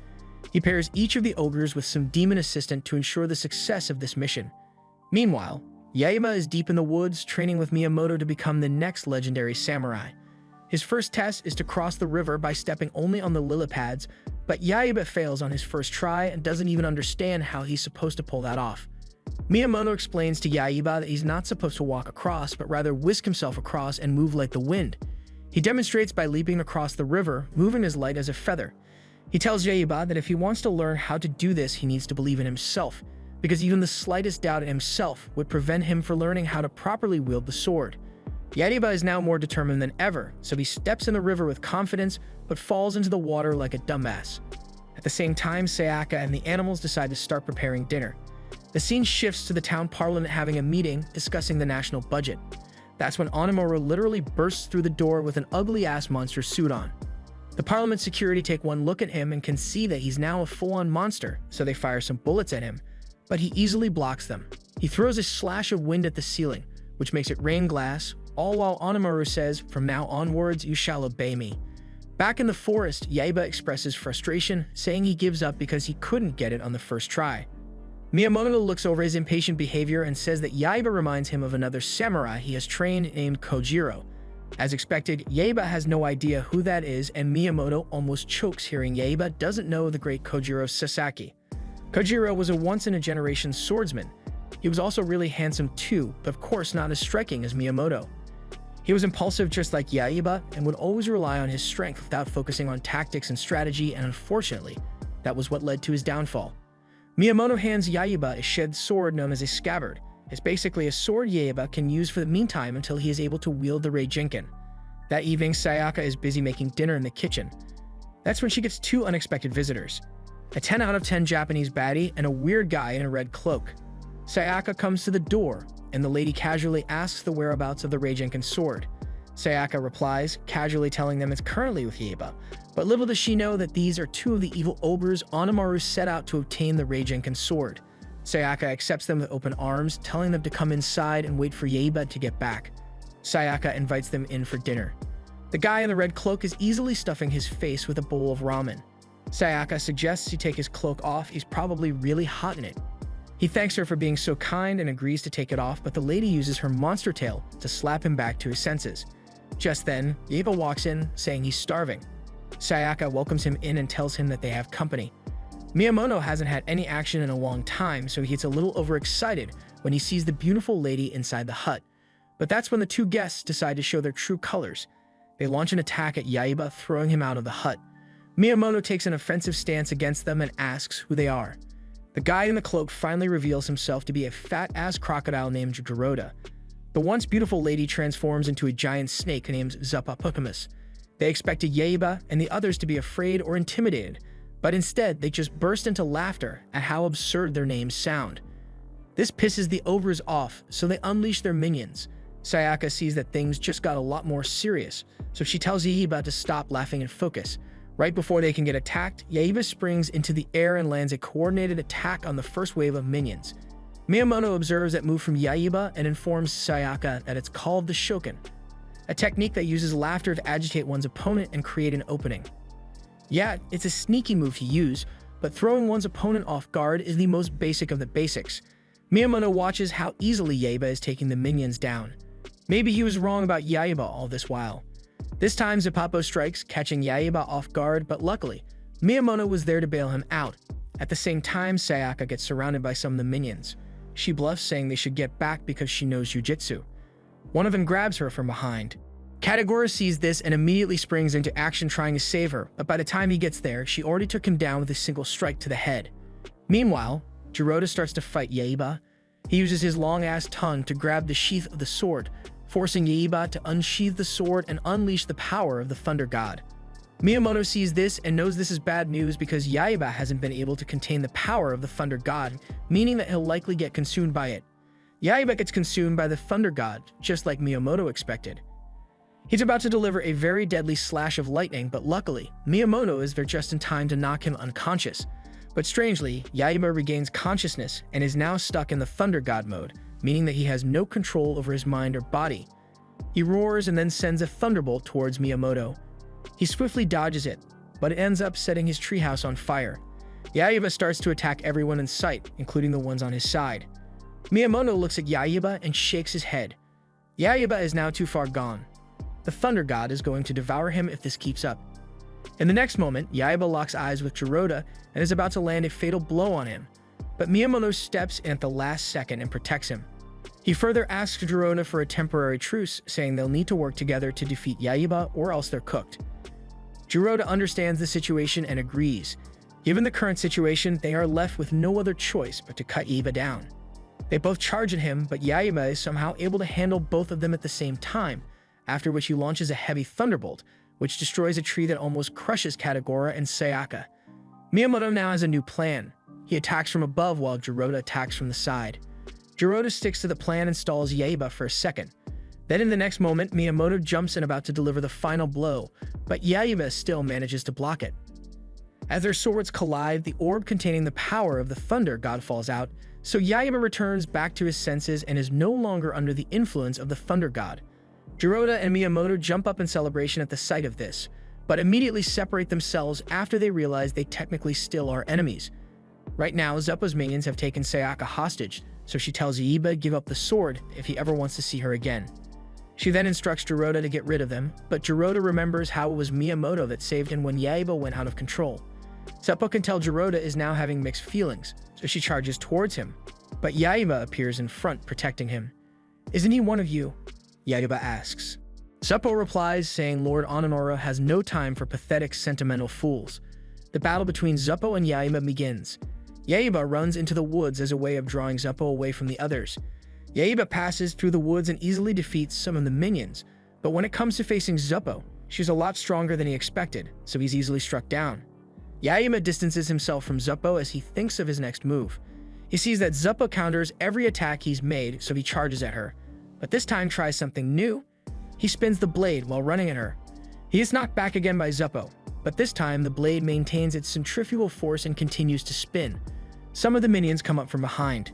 He pairs each of the ogres with some demon assistant to ensure the success of this mission. Meanwhile, Yaiba is deep in the woods, training with Miyamoto to become the next legendary samurai. His first test is to cross the river by stepping only on the lily pads, but Yaiba fails on his first try and doesn't even understand how he's supposed to pull that off. Miyamoto explains to Yaiba that he's not supposed to walk across, but rather whisk himself across and move like the wind. He demonstrates by leaping across the river, moving as light as a feather. He tells Yaiba that if he wants to learn how to do this, he needs to believe in himself, because even the slightest doubt in himself would prevent him from learning how to properly wield the sword. Yaiba is now more determined than ever, so he steps in the river with confidence, but falls into the water like a dumbass. At the same time, Sayaka and the animals decide to start preparing dinner. The scene shifts to the town parliament having a meeting discussing the national budget. That's when Onimaru literally bursts through the door with an ugly-ass monster suit on. The parliament security take one look at him and can see that he's now a full-on monster, so they fire some bullets at him, but he easily blocks them. He throws a slash of wind at the ceiling, which makes it rain glass, all while Onimaru says, "From now onwards, you shall obey me." Back in the forest, Yaiba expresses frustration, saying he gives up because he couldn't get it on the first try. Miyamoto looks over his impatient behavior and says that Yaiba reminds him of another samurai he has trained named Kojiro. As expected, Yaiba has no idea who that is, and Miyamoto almost chokes hearing Yaiba doesn't know the great Kojiro Sasaki. Kojiro was a once-in-a-generation swordsman. He was also really handsome too, but of course not as striking as Miyamoto. He was impulsive just like Yaiba and would always rely on his strength without focusing on tactics and strategy, and unfortunately, that was what led to his downfall. Miyamoto hands Yaiba a shed sword known as a scabbard. It's basically a sword Yaiba can use for the meantime until he is able to wield the Raijinkan. That evening, Sayaka is busy making dinner in the kitchen. That's when she gets 2 unexpected visitors. A 10 out of 10 Japanese baddie and a weird guy in a red cloak. Sayaka comes to the door, and the lady casually asks the whereabouts of the Raijinkan sword. Sayaka replies, casually telling them it's currently with Yaiba, but little does she know that these are 2 of the evil ogres Onimaru set out to obtain the Raijinkan sword. Sayaka accepts them with open arms, telling them to come inside and wait for Yaiba to get back. Sayaka invites them in for dinner. The guy in the red cloak is easily stuffing his face with a bowl of ramen. Sayaka suggests he take his cloak off, he's probably really hot in it. He thanks her for being so kind and agrees to take it off, but the lady uses her monster tail to slap him back to his senses. Just then, Yaiba walks in, saying he's starving. Sayaka welcomes him in and tells him that they have company. Miyamoto hasn't had any action in a long time, so he gets a little overexcited when he sees the beautiful lady inside the hut. But that's when the 2 guests decide to show their true colors. They launch an attack at Yaiba, throwing him out of the hut. Miyamoto takes an offensive stance against them and asks who they are. The guy in the cloak finally reveals himself to be a fat-ass crocodile named Garuda. The once beautiful lady transforms into a giant snake named Zapapukamus. They expected Yaiba and the others to be afraid or intimidated, but instead they just burst into laughter at how absurd their names sound. This pisses the ogres off, so they unleash their minions. Sayaka sees that things just got a lot more serious, so she tells Yaiba to stop laughing and focus. Right before they can get attacked, Yaiba springs into the air and lands a coordinated attack on the first wave of minions. Miyamoto observes that move from Yaiba and informs Sayaka that it's called the Shoken, a technique that uses laughter to agitate one's opponent and create an opening. Yeah, it's a sneaky move to use, but throwing one's opponent off guard is the most basic of the basics. Miyamoto watches how easily Yaiba is taking the minions down. Maybe he was wrong about Yaiba all this while. This time Zeppapo strikes, catching Yaiba off guard, but luckily, Miyamoto was there to bail him out. At the same time, Sayaka gets surrounded by some of the minions. She bluffs, saying they should get back because she knows jujitsu. One of them grabs her from behind. Katagura sees this and immediately springs into action trying to save her, but by the time he gets there, she already took him down with a single strike to the head. Meanwhile, Jiroda starts to fight Yaiba. He uses his long-ass tongue to grab the sheath of the sword, forcing Yaiba to unsheath the sword and unleash the power of the Thunder God. Miyamoto sees this and knows this is bad news because Yaiba hasn't been able to contain the power of the Thunder God, meaning that he'll likely get consumed by it. Yaiba gets consumed by the Thunder God, just like Miyamoto expected. He's about to deliver a very deadly slash of lightning, but luckily, Miyamoto is there just in time to knock him unconscious. But strangely, Yaiba regains consciousness and is now stuck in the Thunder God mode, meaning that he has no control over his mind or body. He roars and then sends a thunderbolt towards Miyamoto. He swiftly dodges it, but it ends up setting his treehouse on fire. Yaiba starts to attack everyone in sight, including the ones on his side. Miyamoto looks at Yaiba and shakes his head. Yaiba is now too far gone. The Thunder God is going to devour him if this keeps up. In the next moment, Yaiba locks eyes with Jiroda and is about to land a fatal blow on him, but Miyamoto steps in at the last second and protects him. He further asks Jiroda for a temporary truce, saying they'll need to work together to defeat Yaiba or else they're cooked. Jiroda understands the situation and agrees. Given the current situation, they are left with no other choice but to cut Yaiba down. They both charge at him, but Yaiba is somehow able to handle both of them at the same time, after which he launches a heavy thunderbolt, which destroys a tree that almost crushes Katagura and Sayaka. Miyamoto now has a new plan. He attacks from above while Jiroda attacks from the side. Jiroda sticks to the plan and stalls Yaiba for a second. Then in the next moment, Miyamoto jumps in about to deliver the final blow, but Yaiba still manages to block it. As their swords collide, the orb containing the power of the Thunder God falls out, so Yaiba returns back to his senses and is no longer under the influence of the Thunder God. Jiroda and Miyamoto jump up in celebration at the sight of this, but immediately separate themselves after they realize they technically still are enemies. Right now, Zeppo's minions have taken Sayaka hostage, so she tells Yaiba to give up the sword if he ever wants to see her again. She then instructs Jiroda to get rid of them, but Jiroda remembers how it was Miyamoto that saved him when Yaiba went out of control. Zeppo can tell Jiroda is now having mixed feelings, so she charges towards him, but Yaiba appears in front protecting him. "Isn't he one of you?" Yaiba asks. Zeppo replies, saying Lord Onimura has no time for pathetic, sentimental fools. The battle between Zeppo and Yaiba begins. Yaiba runs into the woods as a way of drawing Zeppo away from the others. Yaiba passes through the woods and easily defeats some of the minions, but when it comes to facing Zeppo, she's a lot stronger than he expected, so he's easily struck down. Yaiba distances himself from Zeppo as he thinks of his next move. He sees that Zeppo counters every attack he's made, so he charges at her, but this time tries something new. He spins the blade while running at her. He is knocked back again by Zeppo, but this time the blade maintains its centrifugal force and continues to spin. Some of the minions come up from behind.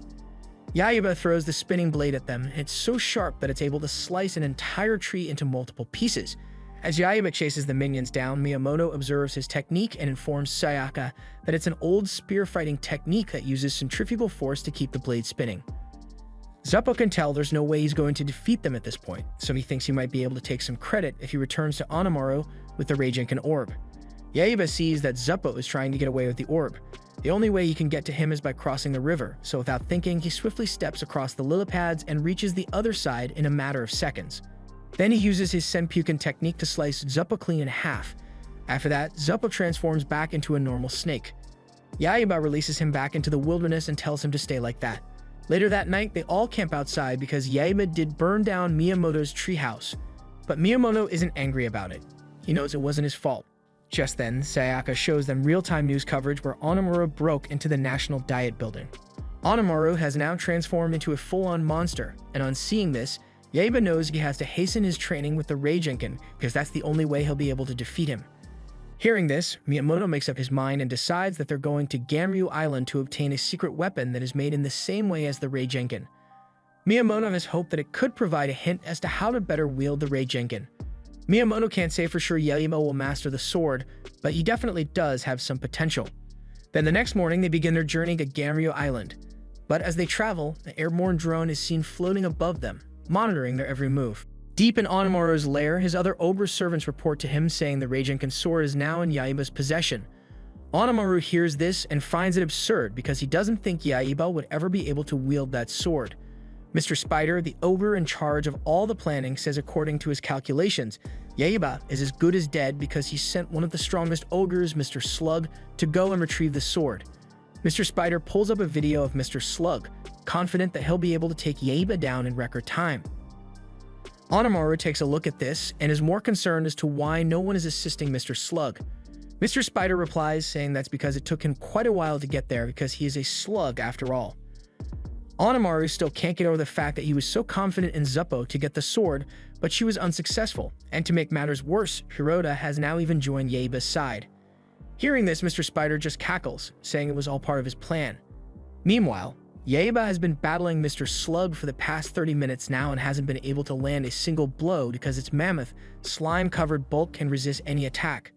Yaiba throws the spinning blade at them, and it's so sharp that it's able to slice an entire tree into multiple pieces. As Yaiba chases the minions down, Miyamoto observes his technique and informs Sayaka that it's an old spear fighting technique that uses centrifugal force to keep the blade spinning. Zeppo can tell there's no way he's going to defeat them at this point, so he thinks he might be able to take some credit if he returns to Onimura with the Raijinkan orb. Yaiba sees that Zeppo is trying to get away with the orb. The only way he can get to him is by crossing the river, so without thinking, he swiftly steps across the lily pads and reaches the other side in a matter of seconds. Then he uses his Senpuken technique to slice Zeppo clean in half. After that, Zeppo transforms back into a normal snake. Yaiba releases him back into the wilderness and tells him to stay like that. Later that night, they all camp outside because Yaiba did burn down Miyamoto's treehouse. But Miyamoto isn't angry about it. He knows it wasn't his fault. Just then, Sayaka shows them real-time news coverage where Onimura broke into the National Diet Building. Onimura has now transformed into a full-on monster, and on seeing this, Yaiba knows he has to hasten his training with the Raijinkan because that's the only way he'll be able to defeat him. Hearing this, Miyamoto makes up his mind and decides that they're going to Ganryu Island to obtain a secret weapon that is made in the same way as the Raijinkan. Miyamoto has hoped that it could provide a hint as to how to better wield the Raijinkan. Miyamoto can't say for sure Yaiba will master the sword, but he definitely does have some potential. Then the next morning, they begin their journey to Ganryu Island. But as they travel, an airborne drone is seen floating above them, monitoring their every move. Deep in Onimaru's lair, his other ogre servants report to him saying the Raijinkan sword is now in Yaiba's possession. Onimaru hears this and finds it absurd because he doesn't think Yaiba would ever be able to wield that sword. Mr. Spider, the ogre in charge of all the planning, says according to his calculations, Yaiba is as good as dead because he sent one of the strongest ogres, Mr. Slug, to go and retrieve the sword. Mr. Spider pulls up a video of Mr. Slug, confident that he'll be able to take Yaiba down in record time. Onimaru takes a look at this and is more concerned as to why no one is assisting Mr. Slug. Mr. Spider replies saying that's because it took him quite a while to get there because he is a slug after all. Onimaru still can't get over the fact that he was so confident in Zuppo to get the sword, but she was unsuccessful, and to make matters worse, Hiroda has now even joined Yaiba's side. Hearing this, Mr. Spider just cackles, saying it was all part of his plan. Meanwhile, Yaiba has been battling Mr. Slug for the past 30 minutes now and hasn't been able to land a single blow because its mammoth, slime-covered bulk can resist any attack.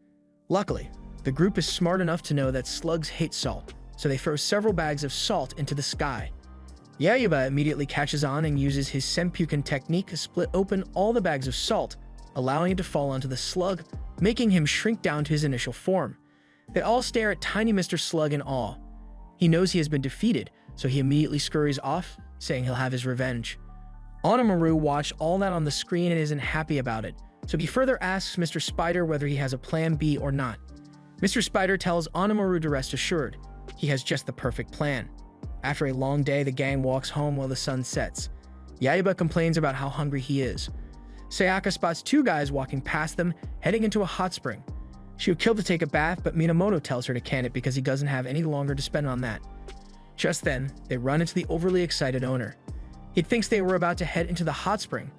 Luckily, the group is smart enough to know that slugs hate salt, so they throw several bags of salt into the sky. Yaiba immediately catches on and uses his Senpuken technique to split open all the bags of salt, allowing it to fall onto the slug, making him shrink down to his initial form. They all stare at tiny Mr. Slug in awe. He knows he has been defeated, so he immediately scurries off, saying he'll have his revenge. Onimaru watched all that on the screen and isn't happy about it, so he further asks Mr. Spider whether he has a plan B or not. Mr. Spider tells Onimaru to rest assured, he has just the perfect plan. After a long day, the gang walks home while the sun sets. Yaiba complains about how hungry he is. Sayaka spots two guys walking past them, heading into a hot spring. She would kill to take a bath, but Minamoto tells her to can it because he doesn't have any longer to spend on that. Just then, they run into the overly excited owner. He thinks they were about to head into the hot spring,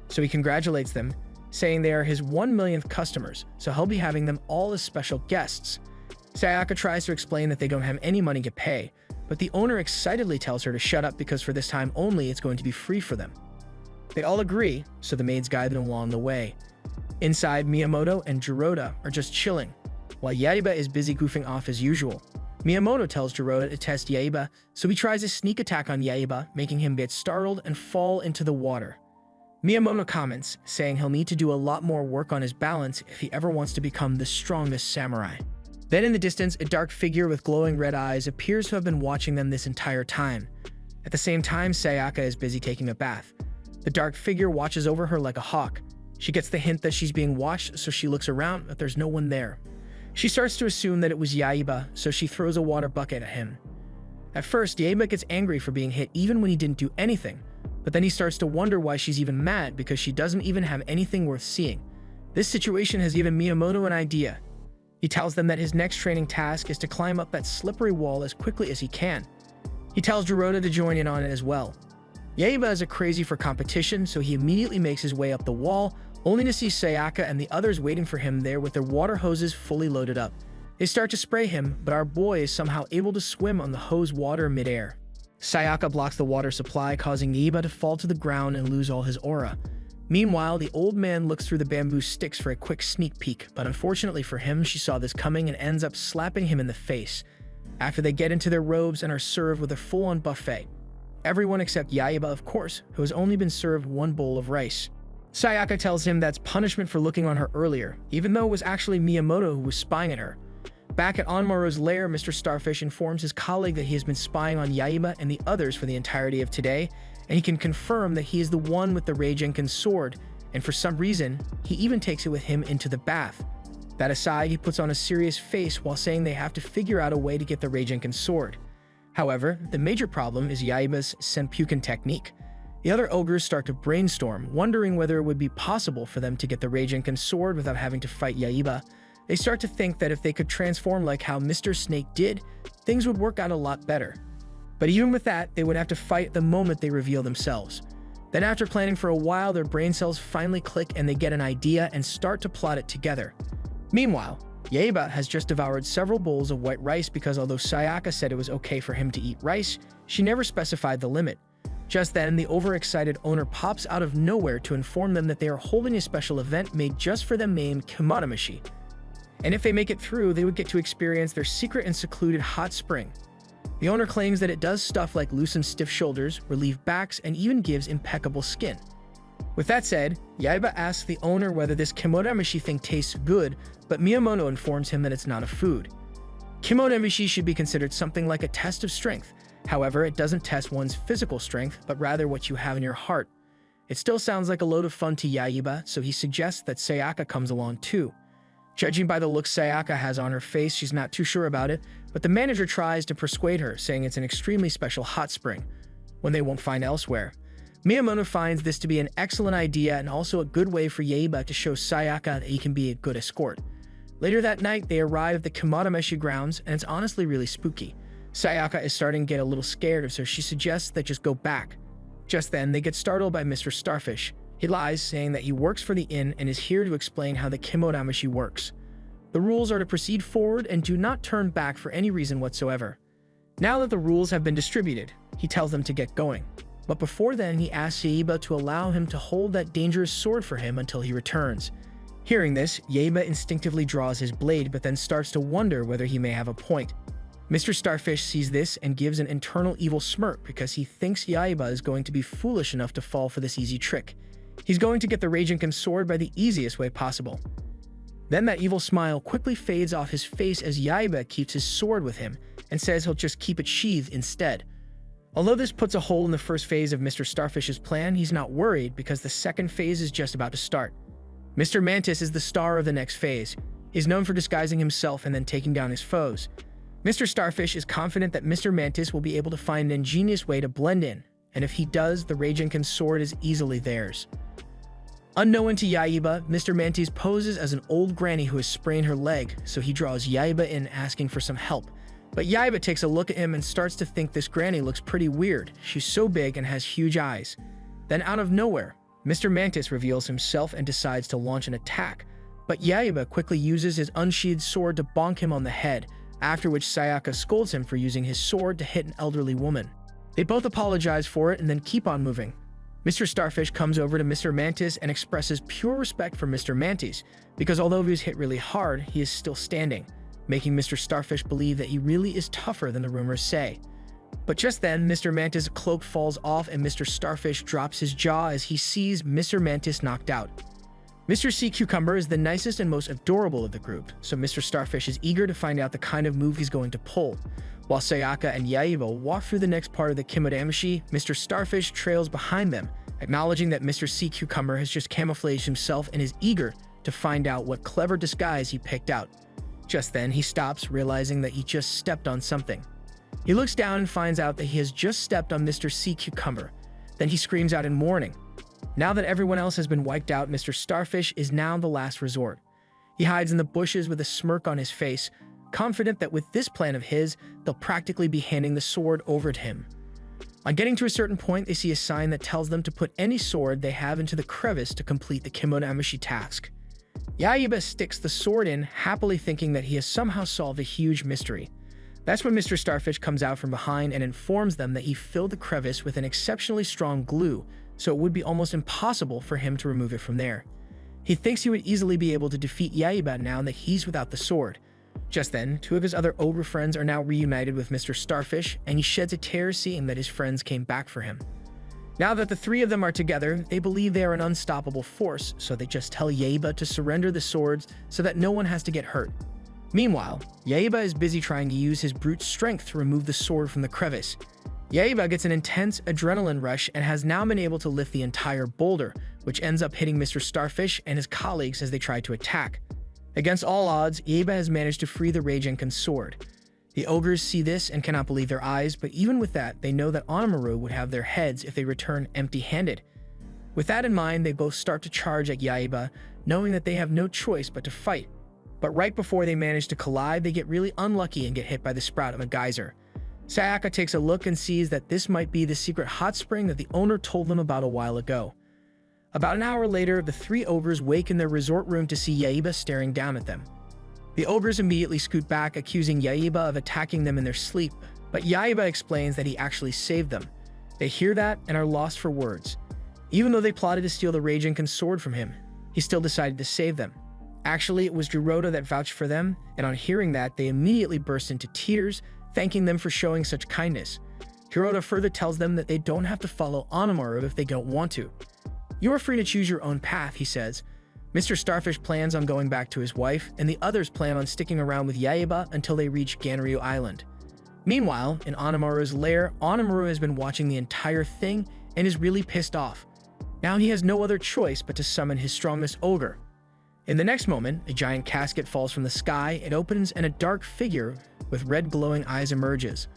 so he congratulates them, saying they are his 1 millionth customers, so he'll be having them all as special guests. Sayaka tries to explain that they don't have any money to pay, but the owner excitedly tells her to shut up because for this time only it's going to be free for them. They all agree, so the maids guide them along the way. Inside, Miyamoto and Jiroda are just chilling, while Yaiba is busy goofing off as usual. Miyamoto tells Jiroda to test Yaiba, so he tries a sneak attack on Yaiba, making him get startled and fall into the water. Miyamoto comments, saying he'll need to do a lot more work on his balance if he ever wants to become the strongest samurai. Then in the distance, a dark figure with glowing red eyes appears to have been watching them this entire time. At the same time, Sayaka is busy taking a bath. The dark figure watches over her like a hawk. She gets the hint that she's being watched, so she looks around, but there's no one there. She starts to assume that it was Yaiba, so she throws a water bucket at him. At first, Yaiba gets angry for being hit even when he didn't do anything, but then he starts to wonder why she's even mad because she doesn't even have anything worth seeing. This situation has given Miyamoto an idea. He tells them that his next training task is to climb up that slippery wall as quickly as he can. He tells Jiroda to join in on it as well. Yaiba is a crazy for competition, so he immediately makes his way up the wall, only to see Sayaka and the others waiting for him there with their water hoses fully loaded up. They start to spray him, but our boy is somehow able to swim on the hose water midair. Sayaka blocks the water supply, causing Yaiba to fall to the ground and lose all his aura. Meanwhile, the old man looks through the bamboo sticks for a quick sneak peek, but unfortunately for him, she saw this coming and ends up slapping him in the face. After they get into their robes and are served with a full-on buffet. Everyone except Yaiba, of course, who has only been served one bowl of rice. Sayaka tells him that's punishment for looking on her earlier, even though it was actually Miyamoto who was spying at her. Back at Onimaru's lair, Mr. Starfish informs his colleague that he has been spying on Yaiba and the others for the entirety of today, and he can confirm that he is the one with the Raijinkan sword, and for some reason, he even takes it with him into the bath. That aside, he puts on a serious face while saying they have to figure out a way to get the Raijinkan sword. However, the major problem is Yaiba's Senpuken technique. The other ogres start to brainstorm, wondering whether it would be possible for them to get the Raijinkan sword without having to fight Yaiba. They start to think that if they could transform like how Mr. Snake did, things would work out a lot better. But even with that, they would have to fight the moment they reveal themselves. Then after planning for a while, their brain cells finally click and they get an idea and start to plot it together. Meanwhile, Yaiba has just devoured several bowls of white rice because although Sayaka said it was okay for him to eat rice, she never specified the limit. Just then, the overexcited owner pops out of nowhere to inform them that they are holding a special event made just for them named Kamatamashi. And if they make it through, they would get to experience their secret and secluded hot spring. The owner claims that it does stuff like loosen stiff shoulders, relieve backs, and even gives impeccable skin. With that said, Yaiba asks the owner whether this kimono-emishi thing tastes good, but Miyamoto informs him that it's not a food. Kimono-emishi should be considered something like a test of strength. However, it doesn't test one's physical strength, but rather what you have in your heart. It still sounds like a load of fun to Yaiba, so he suggests that Sayaka comes along too. Judging by the look Sayaka has on her face, she's not too sure about it, but the manager tries to persuade her, saying it's an extremely special hot spring, one they won't find elsewhere. Miyamoto finds this to be an excellent idea and also a good way for Yaiba to show Sayaka that he can be a good escort. Later that night, they arrive at the Kimono-emishi grounds, and it's honestly really spooky. Sayaka is starting to get a little scared, so she suggests they just go back. Just then, they get startled by Mr. Starfish. He lies, saying that he works for the inn and is here to explain how the Kimono-emishi works. The rules are to proceed forward and do not turn back for any reason whatsoever. Now that the rules have been distributed, he tells them to get going. But before then, he asks Yaiba to allow him to hold that dangerous sword for him until he returns. Hearing this, Yaiba instinctively draws his blade, but then starts to wonder whether he may have a point. Mr. Starfish sees this and gives an internal evil smirk because he thinks Yaiba is going to be foolish enough to fall for this easy trick. He's going to get the Raijinkan sword by the easiest way possible. Then that evil smile quickly fades off his face as Yaiba keeps his sword with him and says he'll just keep it sheathed instead. Although this puts a hole in the first phase of Mr. Starfish's plan, he's not worried because the second phase is just about to start. Mr. Mantis is the star of the next phase. He's known for disguising himself and then taking down his foes. Mr. Starfish is confident that Mr. Mantis will be able to find an ingenious way to blend in, and if he does, the Raijinkan sword is easily theirs. Unknown to Yaiba, Mr. Mantis poses as an old granny who has sprained her leg, so he draws Yaiba in asking for some help. But Yaiba takes a look at him and starts to think this granny looks pretty weird. She's so big and has huge eyes. Then out of nowhere, Mr. Mantis reveals himself and decides to launch an attack, but Yaiba quickly uses his unsheathed sword to bonk him on the head, after which Sayaka scolds him for using his sword to hit an elderly woman. They both apologize for it and then keep on moving. Mr. Starfish comes over to Mr. Mantis and expresses pure respect for Mr. Mantis, because although he was hit really hard, he is still standing, making Mr. Starfish believe that he really is tougher than the rumors say. But just then, Mr. Mantis' cloak falls off and Mr. Starfish drops his jaw as he sees Mr. Mantis knocked out. Mr. Sea Cucumber is the nicest and most adorable of the group, so Mr. Starfish is eager to find out the kind of move he's going to pull. While Sayaka and Yaiba walk through the next part of the Kimono-emishi, Mr. Starfish trails behind them, acknowledging that Mr. Sea Cucumber has just camouflaged himself and is eager to find out what clever disguise he picked out. Just then, he stops, realizing that he just stepped on something. He looks down and finds out that he has just stepped on Mr. Sea Cucumber. Then he screams out in warning. Now that everyone else has been wiped out, Mr. Starfish is now the last resort. He hides in the bushes with a smirk on his face, confident that with this plan of his, they'll practically be handing the sword over to him. On getting to a certain point, they see a sign that tells them to put any sword they have into the crevice to complete the Kimono-emishi task. Yaiba sticks the sword in, happily thinking that he has somehow solved a huge mystery. That's when Mr. Starfish comes out from behind and informs them that he filled the crevice with an exceptionally strong glue, so it would be almost impossible for him to remove it from there. He thinks he would easily be able to defeat Yaiba now that he's without the sword. Just then, two of his other ogre friends are now reunited with Mr. Starfish, and he sheds a tear seeing that his friends came back for him. Now that the three of them are together, they believe they are an unstoppable force, so they just tell Yaiba to surrender the swords so that no one has to get hurt. Meanwhile, Yaiba is busy trying to use his brute strength to remove the sword from the crevice. Yaiba gets an intense adrenaline rush and has now been able to lift the entire boulder, which ends up hitting Mr. Starfish and his colleagues as they try to attack. Against all odds, Yaiba has managed to free the Raijinkan sword. The ogres see this and cannot believe their eyes, but even with that, they know that Onamaru would have their heads if they return empty-handed. With that in mind, they both start to charge at Yaiba, knowing that they have no choice but to fight. But right before they manage to collide, they get really unlucky and get hit by the sprout of a geyser. Sayaka takes a look and sees that this might be the secret hot spring that the owner told them about a while ago. About an hour later, the three ogres wake in their resort room to see Yaiba staring down at them. The ogres immediately scoot back, accusing Yaiba of attacking them in their sleep, but Yaiba explains that he actually saved them. They hear that and are lost for words. Even though they plotted to steal the Raijinkan sword from him, he still decided to save them. Actually, it was Jiroda that vouched for them, and on hearing that, they immediately burst into tears, thanking them for showing such kindness. Kuroda further tells them that they don't have to follow Onamaru if they don't want to. "You are free to choose your own path," he says. Mr. Starfish plans on going back to his wife, and the others plan on sticking around with Yaiba until they reach Ganryu Island. Meanwhile, in Onamaru's lair, Onamaru has been watching the entire thing and is really pissed off. Now he has no other choice but to summon his strongest ogre. In the next moment, a giant casket falls from the sky, it opens, and a dark figure with red glowing eyes emerges.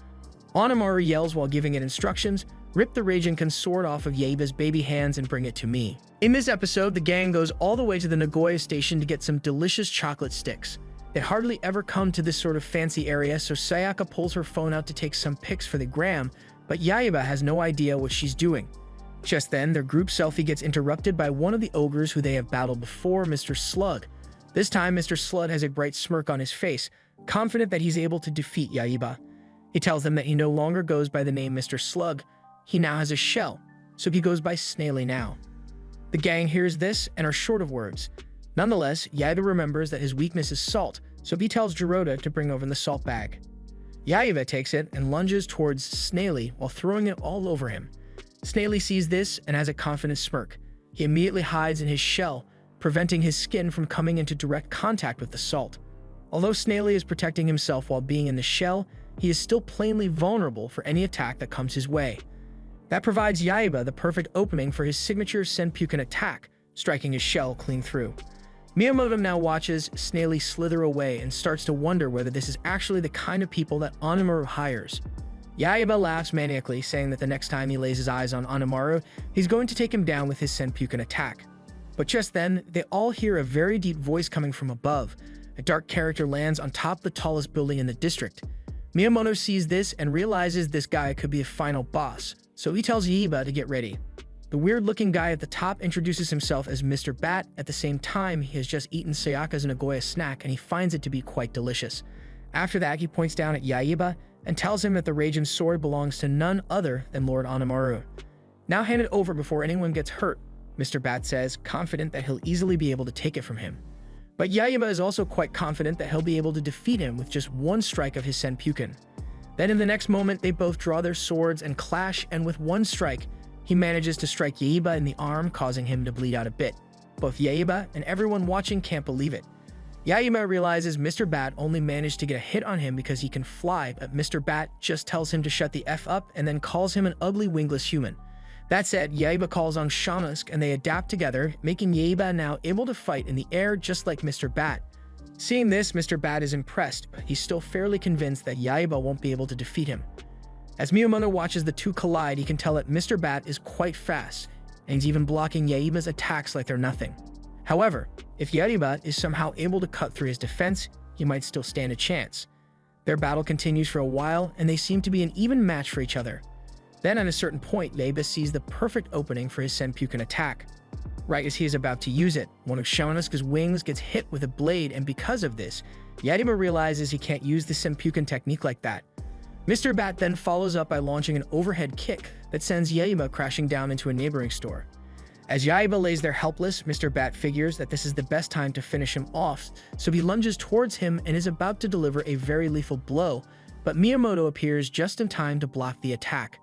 Onamaru yells while giving it instructions, "Rip the Raijinkan sword off of Yaiba's baby hands and bring it to me." In this episode, the gang goes all the way to the Nagoya station to get some delicious chocolate sticks. They hardly ever come to this sort of fancy area, so Sayaka pulls her phone out to take some pics for the gram, but Yaiba has no idea what she's doing. Just then, their group selfie gets interrupted by one of the ogres who they have battled before, Mr. Slug. This time, Mr. Slug has a bright smirk on his face, confident that he's able to defeat Yaiba. He tells them that he no longer goes by the name Mr. Slug, he now has a shell, so he goes by Snaily now. The gang hears this and are short of words. Nonetheless, Yaiba remembers that his weakness is salt, so he tells Jiroda to bring over the salt bag. Yaiba takes it and lunges towards Snaily while throwing it all over him. Snaily sees this and has a confident smirk. He immediately hides in his shell, preventing his skin from coming into direct contact with the salt. Although Snaily is protecting himself while being in the shell, he is still plainly vulnerable for any attack that comes his way. That provides Yaiba the perfect opening for his signature Senpuken attack, striking his shell clean through. Miyamoto now watches Snaily slither away and starts to wonder whether this is actually the kind of people that Onamaru hires. Yaiba laughs maniacally, saying that the next time he lays his eyes on Onamaru, he's going to take him down with his Senpuken attack. But just then, they all hear a very deep voice coming from above. A dark character lands on top of the tallest building in the district. Miyamoto sees this and realizes this guy could be a final boss, so he tells Yaiba to get ready. The weird-looking guy at the top introduces himself as Mr. Bat. At the same time, he has just eaten Sayaka's Nagoya snack and he finds it to be quite delicious. After that, he points down at Yaiba and tells him that the Raijin sword belongs to none other than Lord Onamaru. "Now hand it over before anyone gets hurt," Mr. Bat says, confident that he'll easily be able to take it from him. But Yaiba is also quite confident that he'll be able to defeat him with just one strike of his Senpuken. Then in the next moment, they both draw their swords and clash, and with one strike, he manages to strike Yaiba in the arm, causing him to bleed out a bit. Both Yaiba and everyone watching can't believe it. Yaiba realizes Mr. Bat only managed to get a hit on him because he can fly, but Mr. Bat just tells him to shut the F up and then calls him an ugly wingless human. That said, Yaiba calls on Shaunusk and they adapt together, making Yaiba now able to fight in the air just like Mr. Bat. Seeing this, Mr. Bat is impressed, but he's still fairly convinced that Yaiba won't be able to defeat him. As Miyamoto watches the two collide, he can tell that Mr. Bat is quite fast, and he's even blocking Yaiba's attacks like they're nothing. However, if Yaiba is somehow able to cut through his defense, he might still stand a chance. Their battle continues for a while, and they seem to be an even match for each other. Then at a certain point, Yaiba sees the perfect opening for his Senpuken attack. Right as he is about to use it, one of Shaunusk's wings gets hit with a blade, and because of this, Yaiba realizes he can't use the Senpuken technique like that. Mr. Bat then follows up by launching an overhead kick that sends Yaiba crashing down into a neighboring store. As Yaiba lays there helpless, Mr. Bat figures that this is the best time to finish him off, so he lunges towards him and is about to deliver a very lethal blow, but Miyamoto appears just in time to block the attack.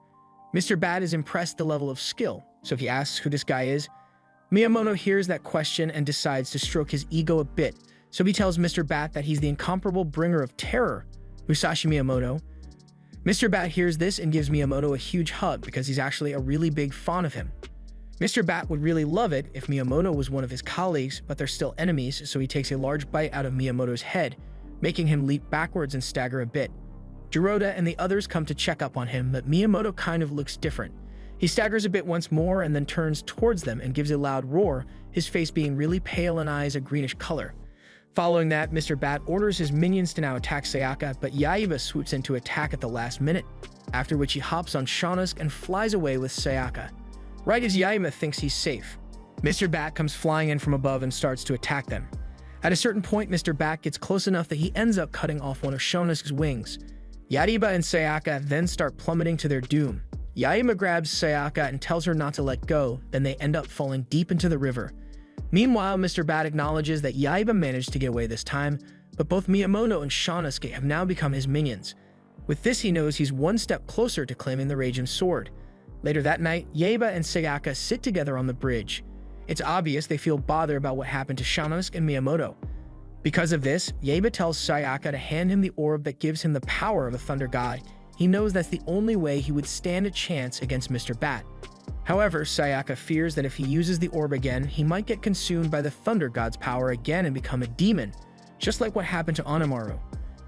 Mr. Bat is impressed the level of skill, so he asks who this guy is. Miyamoto hears that question and decides to stroke his ego a bit, so he tells Mr. Bat that he's the incomparable bringer of terror, Musashi Miyamoto. Mr. Bat hears this and gives Miyamoto a huge hug because he's actually a really big fan of him. Mr. Bat would really love it if Miyamoto was one of his colleagues, but they're still enemies, so he takes a large bite out of Miyamoto's head, making him leap backwards and stagger a bit. Jiroda and the others come to check up on him, but Miyamoto kind of looks different. He staggers a bit once more and then turns towards them and gives a loud roar, his face being really pale and eyes a greenish color. Following that, Mr. Bat orders his minions to now attack Sayaka, but Yaiba swoops in to attack at the last minute, after which he hops on Shaunusk and flies away with Sayaka. Right as Yaiba thinks he's safe, Mr. Bat comes flying in from above and starts to attack them. At a certain point, Mr. Bat gets close enough that he ends up cutting off one of Shaunusk's wings. Yaiba and Sayaka then start plummeting to their doom. Yaiba grabs Sayaka and tells her not to let go, then they end up falling deep into the river. Meanwhile, Mr. Bat acknowledges that Yaiba managed to get away this time, but both Miyamoto and Shaunusk have now become his minions. With this, he knows he's one step closer to claiming the Raijin sword. Later that night, Yaiba and Sayaka sit together on the bridge. It's obvious they feel bothered about what happened to Shanosuke and Miyamoto. Because of this, Yaiba tells Sayaka to hand him the orb that gives him the power of a thunder god. He knows that's the only way he would stand a chance against Mr. Bat. However, Sayaka fears that if he uses the orb again, he might get consumed by the thunder god's power again and become a demon, just like what happened to Onimaru.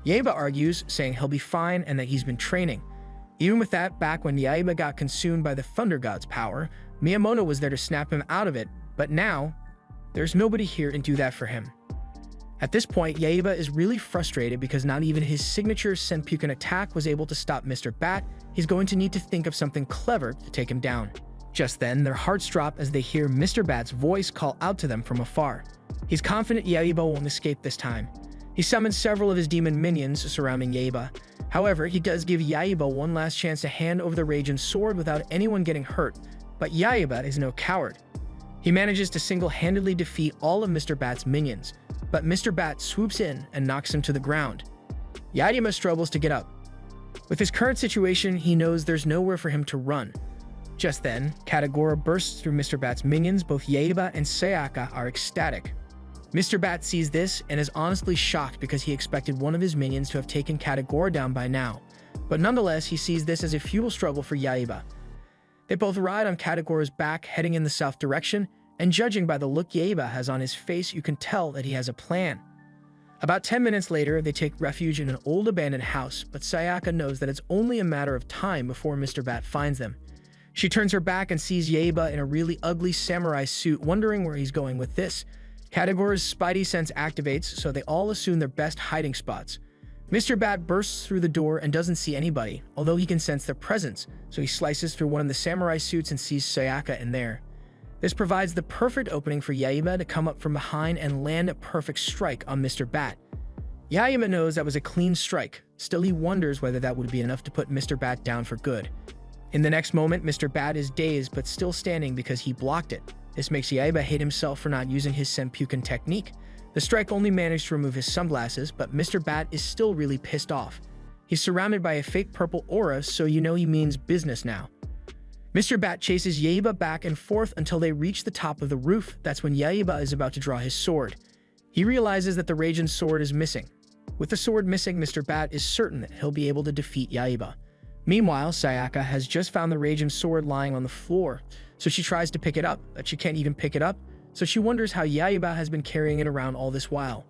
Yaiba argues, saying he'll be fine and that he's been training. Even with that, back when Yaiba got consumed by the thunder god's power, Miyamoto was there to snap him out of it, but now, there's nobody here to do that for him. At this point, Yaiba is really frustrated because not even his signature Senpuken attack was able to stop Mr. Bat. He's going to need to think of something clever to take him down. Just then, their hearts drop as they hear Mr. Bat's voice call out to them from afar. He's confident Yaiba won't escape this time. He summons several of his demon minions surrounding Yaiba. However, he does give Yaiba one last chance to hand over the Raijin sword without anyone getting hurt, but Yaiba is no coward. He manages to single-handedly defeat all of Mr. Bat's minions, but Mr. Bat swoops in and knocks him to the ground. Yaiba struggles to get up. With his current situation, he knows there's nowhere for him to run. Just then, Katagura bursts through Mr. Bat's minions. Both Yaiba and Sayaka are ecstatic. Mr. Bat sees this and is honestly shocked because he expected one of his minions to have taken Katagura down by now. But nonetheless, he sees this as a futile struggle for Yaiba. They both ride on Katagura's back, heading in the south direction, and judging by the look Yaiba has on his face, you can tell that he has a plan. About 10 minutes later, they take refuge in an old abandoned house, but Sayaka knows that it's only a matter of time before Mr. Bat finds them. She turns her back and sees Yaiba in a really ugly samurai suit, wondering where he's going with this. Katagura's spidey sense activates, so they all assume their best hiding spots. Mr. Bat bursts through the door and doesn't see anybody, although he can sense their presence, so he slices through one of the samurai suits and sees Sayaka in there. This provides the perfect opening for Yaiba to come up from behind and land a perfect strike on Mr. Bat. Yaiba knows that was a clean strike, still he wonders whether that would be enough to put Mr. Bat down for good. In the next moment, Mr. Bat is dazed but still standing because he blocked it. This makes Yaiba hate himself for not using his Senpuken technique. The strike only managed to remove his sunglasses, but Mr. Bat is still really pissed off. He's surrounded by a fake purple aura, so you know he means business now. Mr. Bat chases Yaiba back and forth until they reach the top of the roof. That's when Yaiba is about to draw his sword. He realizes that the Raijin sword is missing. With the sword missing, Mr. Bat is certain that he'll be able to defeat Yaiba. Meanwhile, Sayaka has just found the Raijin sword lying on the floor, so she tries to pick it up, but she can't even pick it up, so she wonders how Yaiba has been carrying it around all this while.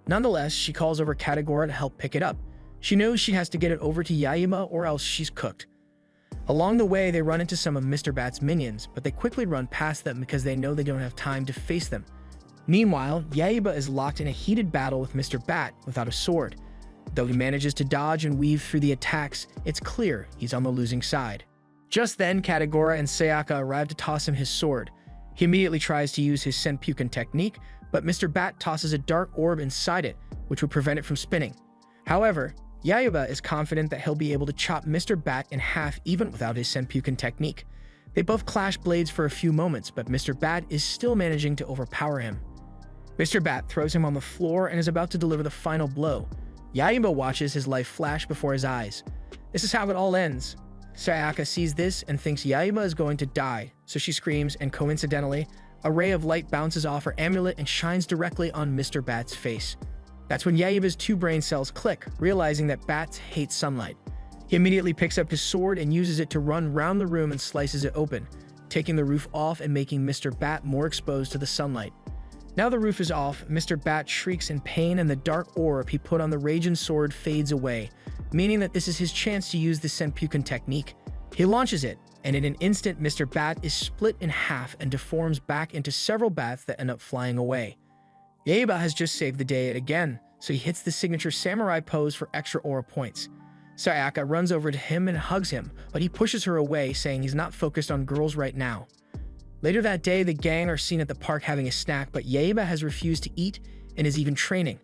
Nonetheless, she calls over Katagura to help pick it up. She knows she has to get it over to Yaiba or else she's cooked. Along the way, they run into some of Mr. Bat's minions, but they quickly run past them because they know they don't have time to face them. Meanwhile, Yaiba is locked in a heated battle with Mr. Bat without a sword. Though he manages to dodge and weave through the attacks, it's clear he's on the losing side. Just then, Katagura and Sayaka arrive to toss him his sword. He immediately tries to use his Senpuken technique, but Mr. Bat tosses a dark orb inside it, which would prevent it from spinning. However, Yaiba is confident that he'll be able to chop Mr. Bat in half even without his Senpuken technique. They both clash blades for a few moments, but Mr. Bat is still managing to overpower him. Mr. Bat throws him on the floor and is about to deliver the final blow. Yaiba watches his life flash before his eyes. This is how it all ends. Sayaka sees this and thinks Yaiba is going to die, so she screams, and coincidentally, a ray of light bounces off her amulet and shines directly on Mr. Bat's face. That's when Yaiba's two brain cells click, realizing that bats hate sunlight. He immediately picks up his sword and uses it to run round the room and slices it open, taking the roof off and making Mr. Bat more exposed to the sunlight. Now the roof is off, Mr. Bat shrieks in pain and the dark orb he put on the Raijin sword fades away, meaning that this is his chance to use the Senpuken technique. He launches it, and in an instant Mr. Bat is split in half and deforms back into several bats that end up flying away. Yaiba has just saved the day again, so he hits the signature samurai pose for extra aura points. Sayaka runs over to him and hugs him, but he pushes her away, saying he's not focused on girls right now. Later that day, the gang are seen at the park having a snack, but Yaiba has refused to eat and is even training.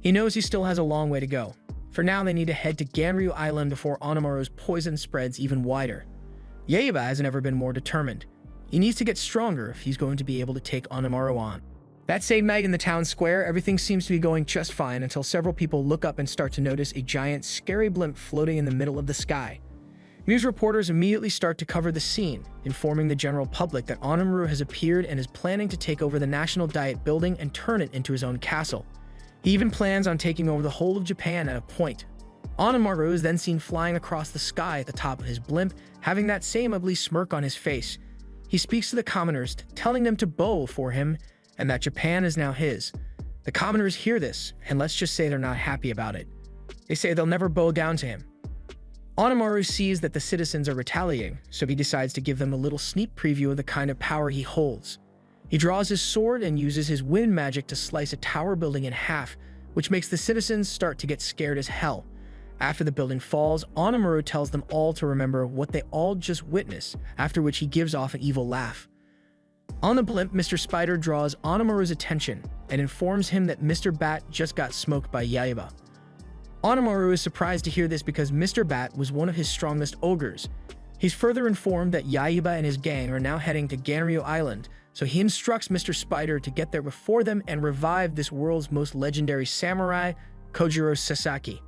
He knows he still has a long way to go. For now, they need to head to Ganryu Island before Onimaru's poison spreads even wider. Yaiba has never been more determined. He needs to get stronger if he's going to be able to take Onimaru on. That same night in the town square, everything seems to be going just fine until several people look up and start to notice a giant, scary blimp floating in the middle of the sky. News reporters immediately start to cover the scene, informing the general public that Onamaru has appeared and is planning to take over the National Diet building and turn it into his own castle. He even plans on taking over the whole of Japan at a point. Onamaru is then seen flying across the sky at the top of his blimp, having that same ugly smirk on his face. He speaks to the commoners, telling them to bow for him and that Japan is now his. The commoners hear this, and let's just say they're not happy about it. They say they'll never bow down to him. Onamaru sees that the citizens are retaliating, so he decides to give them a little sneak preview of the kind of power he holds. He draws his sword and uses his wind magic to slice a tower building in half, which makes the citizens start to get scared as hell. After the building falls, Onamaru tells them all to remember what they all just witnessed, after which he gives off an evil laugh. On the blimp, Mr. Spider draws Onamaru's attention and informs him that Mr. Bat just got smoked by Yaiba. Onamaru is surprised to hear this because Mr. Bat was one of his strongest ogres. He's further informed that Yaiba and his gang are now heading to Ganryu Island, so he instructs Mr. Spider to get there before them and revive this world's most legendary samurai, Kojiro Sasaki.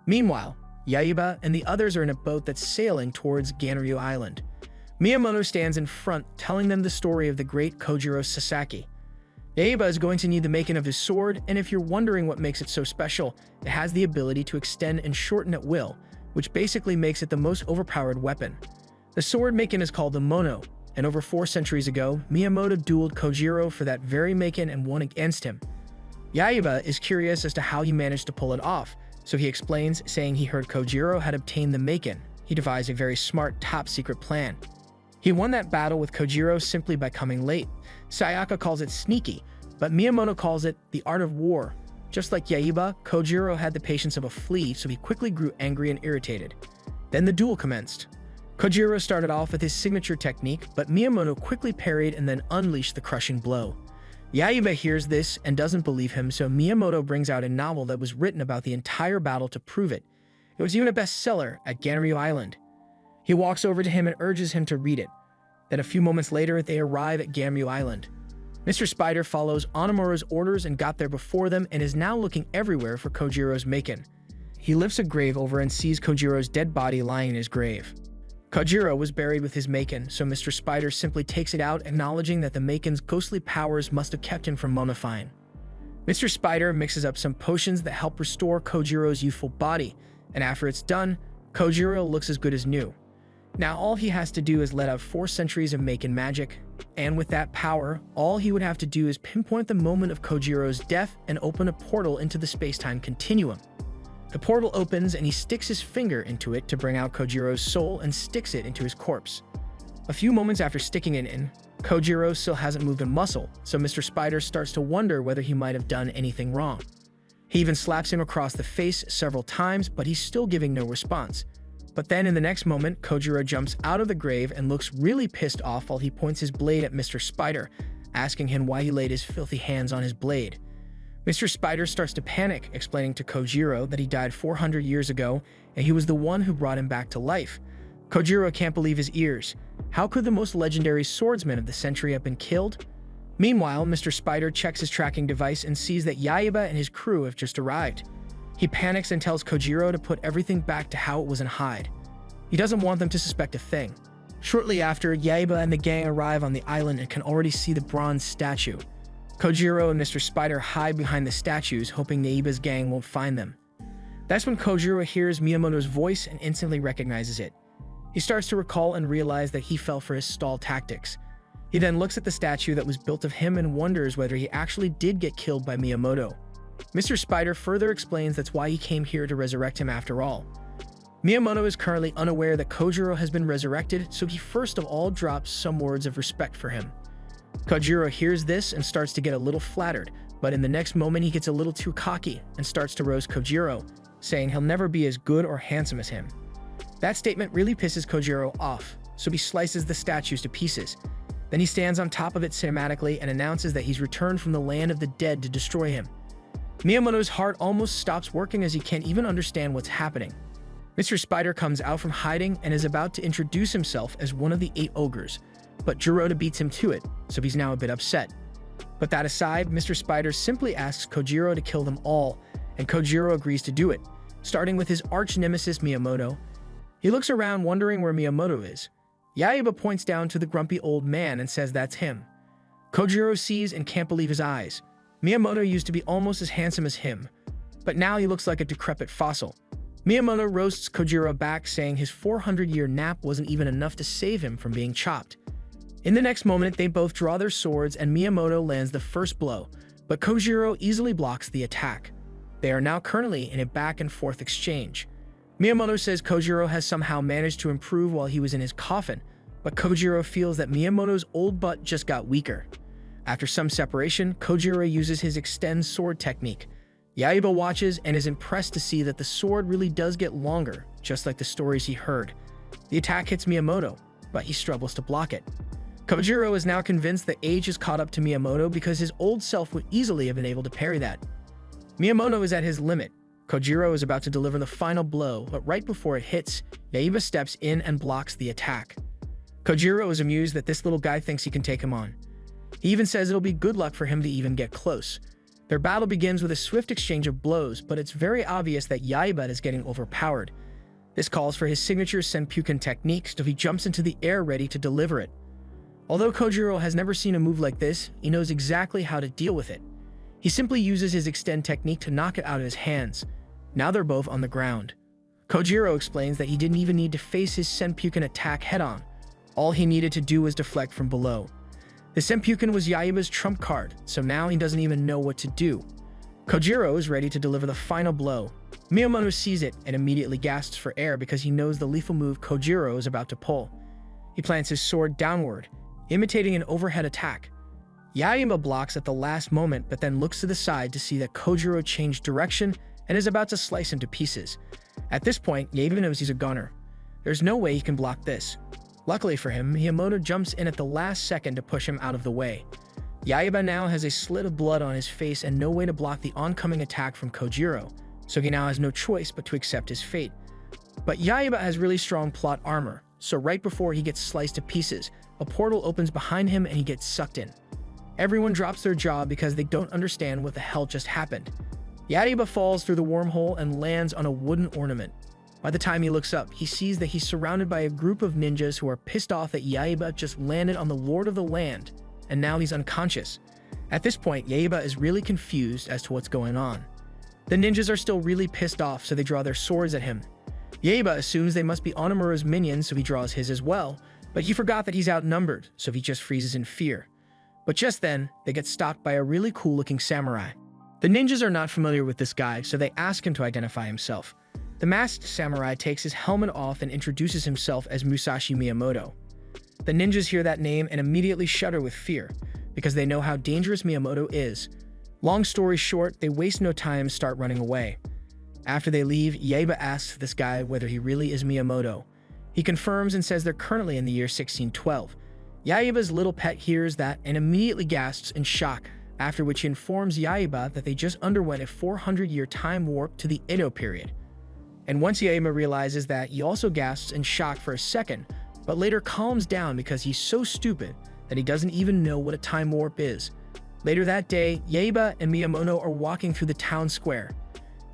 Meanwhile, Yaiba and the others are in a boat that's sailing towards Ganryu Island. Miyamoto stands in front, telling them the story of the great Kojiro Sasaki. Yaiba is going to need the making of his sword, and if you're wondering what makes it so special, it has the ability to extend and shorten at will, which basically makes it the most overpowered weapon. The sword making is called the Mono, and over 4 centuries ago, Miyamoto dueled Kojiro for that very making and won against him. Yaiba is curious as to how he managed to pull it off, so he explains, saying he heard Kojiro had obtained the Maken. He devised a very smart, top-secret plan. He won that battle with Kojiro simply by coming late. Sayaka calls it sneaky, but Miyamoto calls it the art of war. Just like Yaiba, Kojiro had the patience of a flea, so he quickly grew angry and irritated. Then the duel commenced. Kojiro started off with his signature technique, but Miyamoto quickly parried and then unleashed the crushing blow. Yaiba hears this and doesn't believe him, so Miyamoto brings out a novel that was written about the entire battle to prove it. It was even a bestseller at Ganryu Island. He walks over to him and urges him to read it. Then a few moments later, they arrive at Ganryu Island. Mr. Spider follows Onamaru's orders and got there before them and is now looking everywhere for Kojiro's Maken. He lifts a grave over and sees Kojiro's dead body lying in his grave. Kojiro was buried with his Maken, so Mr. Spider simply takes it out, acknowledging that the Maken's ghostly powers must have kept him from mummifying. Mr. Spider mixes up some potions that help restore Kojiro's youthful body, and after it's done, Kojiro looks as good as new. Now all he has to do is let out 4 centuries of Maken magic, and with that power, all he would have to do is pinpoint the moment of Kojiro's death and open a portal into the space-time continuum. The portal opens and he sticks his finger into it to bring out Kojiro's soul and sticks it into his corpse. A few moments after sticking it in, Kojiro still hasn't moved a muscle, so Mr. Spider starts to wonder whether he might have done anything wrong. He even slaps him across the face several times, but he's still giving no response. But then in the next moment, Kojiro jumps out of the grave and looks really pissed off while he points his blade at Mr. Spider, asking him why he laid his filthy hands on his blade. Mr. Spider starts to panic, explaining to Kojiro that he died 400 years ago and he was the one who brought him back to life. Kojiro can't believe his ears. How could the most legendary swordsman of the century have been killed? Meanwhile, Mr. Spider checks his tracking device and sees that Yaiba and his crew have just arrived. He panics and tells Kojiro to put everything back to how it was in Hyde. He doesn't want them to suspect a thing. Shortly after, Yaiba and the gang arrive on the island and can already see the bronze statue. Kojiro and Mr. Spider hide behind the statues, hoping Yaiba's gang won't find them. That's when Kojiro hears Miyamoto's voice and instantly recognizes it. He starts to recall and realize that he fell for his stall tactics. He then looks at the statue that was built of him and wonders whether he actually did get killed by Miyamoto. Mr. Spider further explains that's why he came here to resurrect him after all. Miyamoto is currently unaware that Kojiro has been resurrected, so he first of all drops some words of respect for him. Kojiro hears this and starts to get a little flattered, but in the next moment he gets a little too cocky and starts to roast Kojiro, saying he'll never be as good or handsome as him. That statement really pisses Kojiro off, so he slices the statues to pieces. Then he stands on top of it cinematically and announces that he's returned from the land of the dead to destroy him. Miyamoto's heart almost stops working as he can't even understand what's happening. Mr. Spider comes out from hiding and is about to introduce himself as one of the 8 ogres, but Jirota beats him to it, so he's now a bit upset. But that aside, Mr. Spider simply asks Kojiro to kill them all, and Kojiro agrees to do it, starting with his arch-nemesis Miyamoto. He looks around wondering where Miyamoto is. Yaiba points down to the grumpy old man and says that's him. Kojiro sees and can't believe his eyes. Miyamoto used to be almost as handsome as him, but now he looks like a decrepit fossil. Miyamoto roasts Kojiro back, saying his 400-year nap wasn't even enough to save him from being chopped. In the next moment, they both draw their swords and Miyamoto lands the first blow, but Kojiro easily blocks the attack. They are now currently in a back-and-forth exchange. Miyamoto says Kojiro has somehow managed to improve while he was in his coffin, but Kojiro feels that Miyamoto's old butt just got weaker. After some separation, Kojiro uses his extend sword technique. Yaiba watches and is impressed to see that the sword really does get longer, just like the stories he heard. The attack hits Miyamoto, but he struggles to block it. Kojiro is now convinced that age has caught up to Miyamoto because his old self would easily have been able to parry that. Miyamoto is at his limit. Kojiro is about to deliver the final blow, but right before it hits, Yaiba steps in and blocks the attack. Kojiro is amused that this little guy thinks he can take him on. He even says it'll be good luck for him to even get close. Their battle begins with a swift exchange of blows, but it's very obvious that Yaiba is getting overpowered. This calls for his signature Senpuken technique, so he jumps into the air ready to deliver it. Although Kojiro has never seen a move like this, he knows exactly how to deal with it. He simply uses his extend technique to knock it out of his hands. Now they're both on the ground. Kojiro explains that he didn't even need to face his Senpuken attack head-on. All he needed to do was deflect from below. The Senpuken was Yaiba's trump card, so now he doesn't even know what to do. Kojiro is ready to deliver the final blow. Miyamoto sees it and immediately gasps for air because he knows the lethal move Kojiro is about to pull. He plants his sword downward, imitating an overhead attack. Yaiba blocks at the last moment, but then looks to the side to see that Kojiro changed direction and is about to slice him to pieces. At this point, Yaiba knows he's a goner. There's no way he can block this. Luckily for him, Miyamoto jumps in at the last second to push him out of the way. Yaiba now has a slit of blood on his face and no way to block the oncoming attack from Kojiro, so he now has no choice but to accept his fate. But Yaiba has really strong plot armor, so right before he gets sliced to pieces, a portal opens behind him and he gets sucked in. Everyone drops their jaw because they don't understand what the hell just happened. Yaiba falls through the wormhole and lands on a wooden ornament. By the time he looks up, he sees that he's surrounded by a group of ninjas who are pissed off that Yaiba just landed on the Lord of the Land, and now he's unconscious. At this point, Yaiba is really confused as to what's going on. The ninjas are still really pissed off, so they draw their swords at him. Yaiba assumes they must be Onimura's minions, so he draws his as well, but he forgot that he's outnumbered, so he just freezes in fear. But just then, they get stopped by a really cool-looking samurai. The ninjas are not familiar with this guy, so they ask him to identify himself. The masked samurai takes his helmet off and introduces himself as Musashi Miyamoto. The ninjas hear that name and immediately shudder with fear, because they know how dangerous Miyamoto is. Long story short, they waste no time and start running away. After they leave, Yaiba asks this guy whether he really is Miyamoto. He confirms and says they're currently in the year 1612. Yaiba's little pet hears that and immediately gasps in shock, after which he informs Yaiba that they just underwent a 400-year time warp to the Edo period. And once Yaiba realizes that, he also gasps in shock for a second, but later calms down because he's so stupid that he doesn't even know what a time warp is. Later that day, Yaiba and Miyamoto are walking through the town square.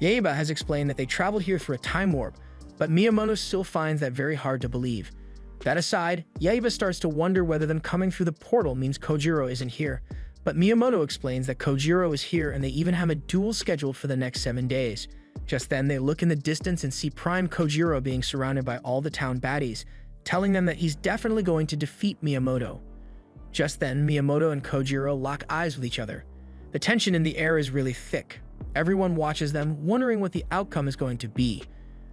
Yaiba has explained that they traveled here through a time warp, but Miyamoto still finds that very hard to believe. That aside, Yaiba starts to wonder whether them coming through the portal means Kojiro isn't here, but Miyamoto explains that Kojiro is here and they even have a duel scheduled for the next 7 days. Just then, they look in the distance and see Prime Kojiro being surrounded by all the town baddies, telling them that he's definitely going to defeat Miyamoto. Just then, Miyamoto and Kojiro lock eyes with each other. The tension in the air is really thick. Everyone watches them, wondering what the outcome is going to be.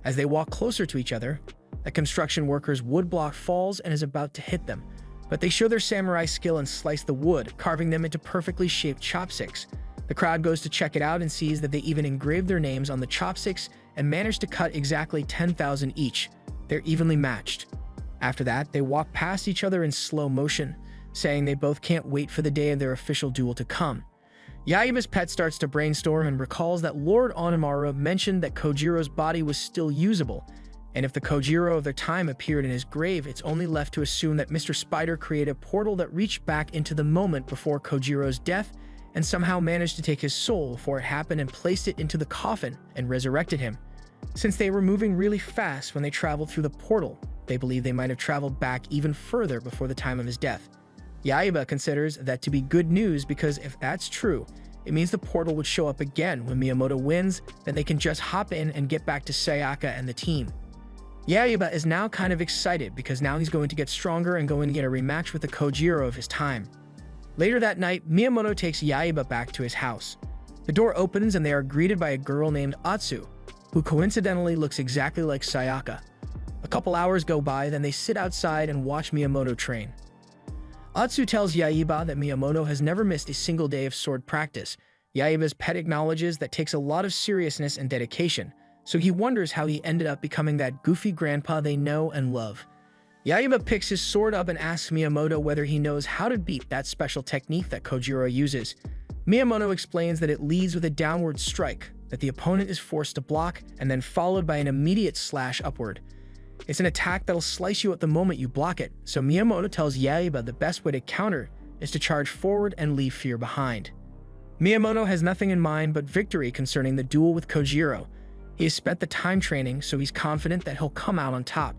As they walk closer to each other, a construction worker's wood block falls and is about to hit them, but they show their samurai skill and slice the wood, carving them into perfectly shaped chopsticks. The crowd goes to check it out and sees that they even engraved their names on the chopsticks and managed to cut exactly 10,000 each. They're evenly matched. After that, they walk past each other in slow motion, saying they both can't wait for the day of their official duel to come. Yaiba's pet starts to brainstorm and recalls that Lord Onimura mentioned that Kojiro's body was still usable, And if the Kojiro of their time appeared in his grave, it's only left to assume that Mr. Spider created a portal that reached back into the moment before Kojiro's death and somehow managed to take his soul before it happened and placed it into the coffin and resurrected him. Since they were moving really fast when they traveled through the portal, they believe they might have traveled back even further before the time of his death. Yaiba considers that to be good news because if that's true, it means the portal would show up again when Miyamoto wins, then they can just hop in and get back to Sayaka and the team. Yaiba is now kind of excited because now he's going to get stronger and going to get a rematch with the Kojiro of his time. Later that night, Miyamoto takes Yaiba back to his house. The door opens and they are greeted by a girl named Atsu, who coincidentally looks exactly like Sayaka. A couple hours go by, then they sit outside and watch Miyamoto train. Atsu tells Yaiba that Miyamoto has never missed a single day of sword practice. Yaiba's pet acknowledges that takes a lot of seriousness and dedication, so he wonders how he ended up becoming that goofy grandpa they know and love. Yaiba picks his sword up and asks Miyamoto whether he knows how to beat that special technique that Kojiro uses. Miyamoto explains that it leads with a downward strike, that the opponent is forced to block, and then followed by an immediate slash upward. It's an attack that'll slice you at the moment you block it, so Miyamoto tells Yaiba the best way to counter is to charge forward and leave fear behind. Miyamoto has nothing in mind but victory concerning the duel with Kojiro. He has spent the time training, so he's confident that he'll come out on top.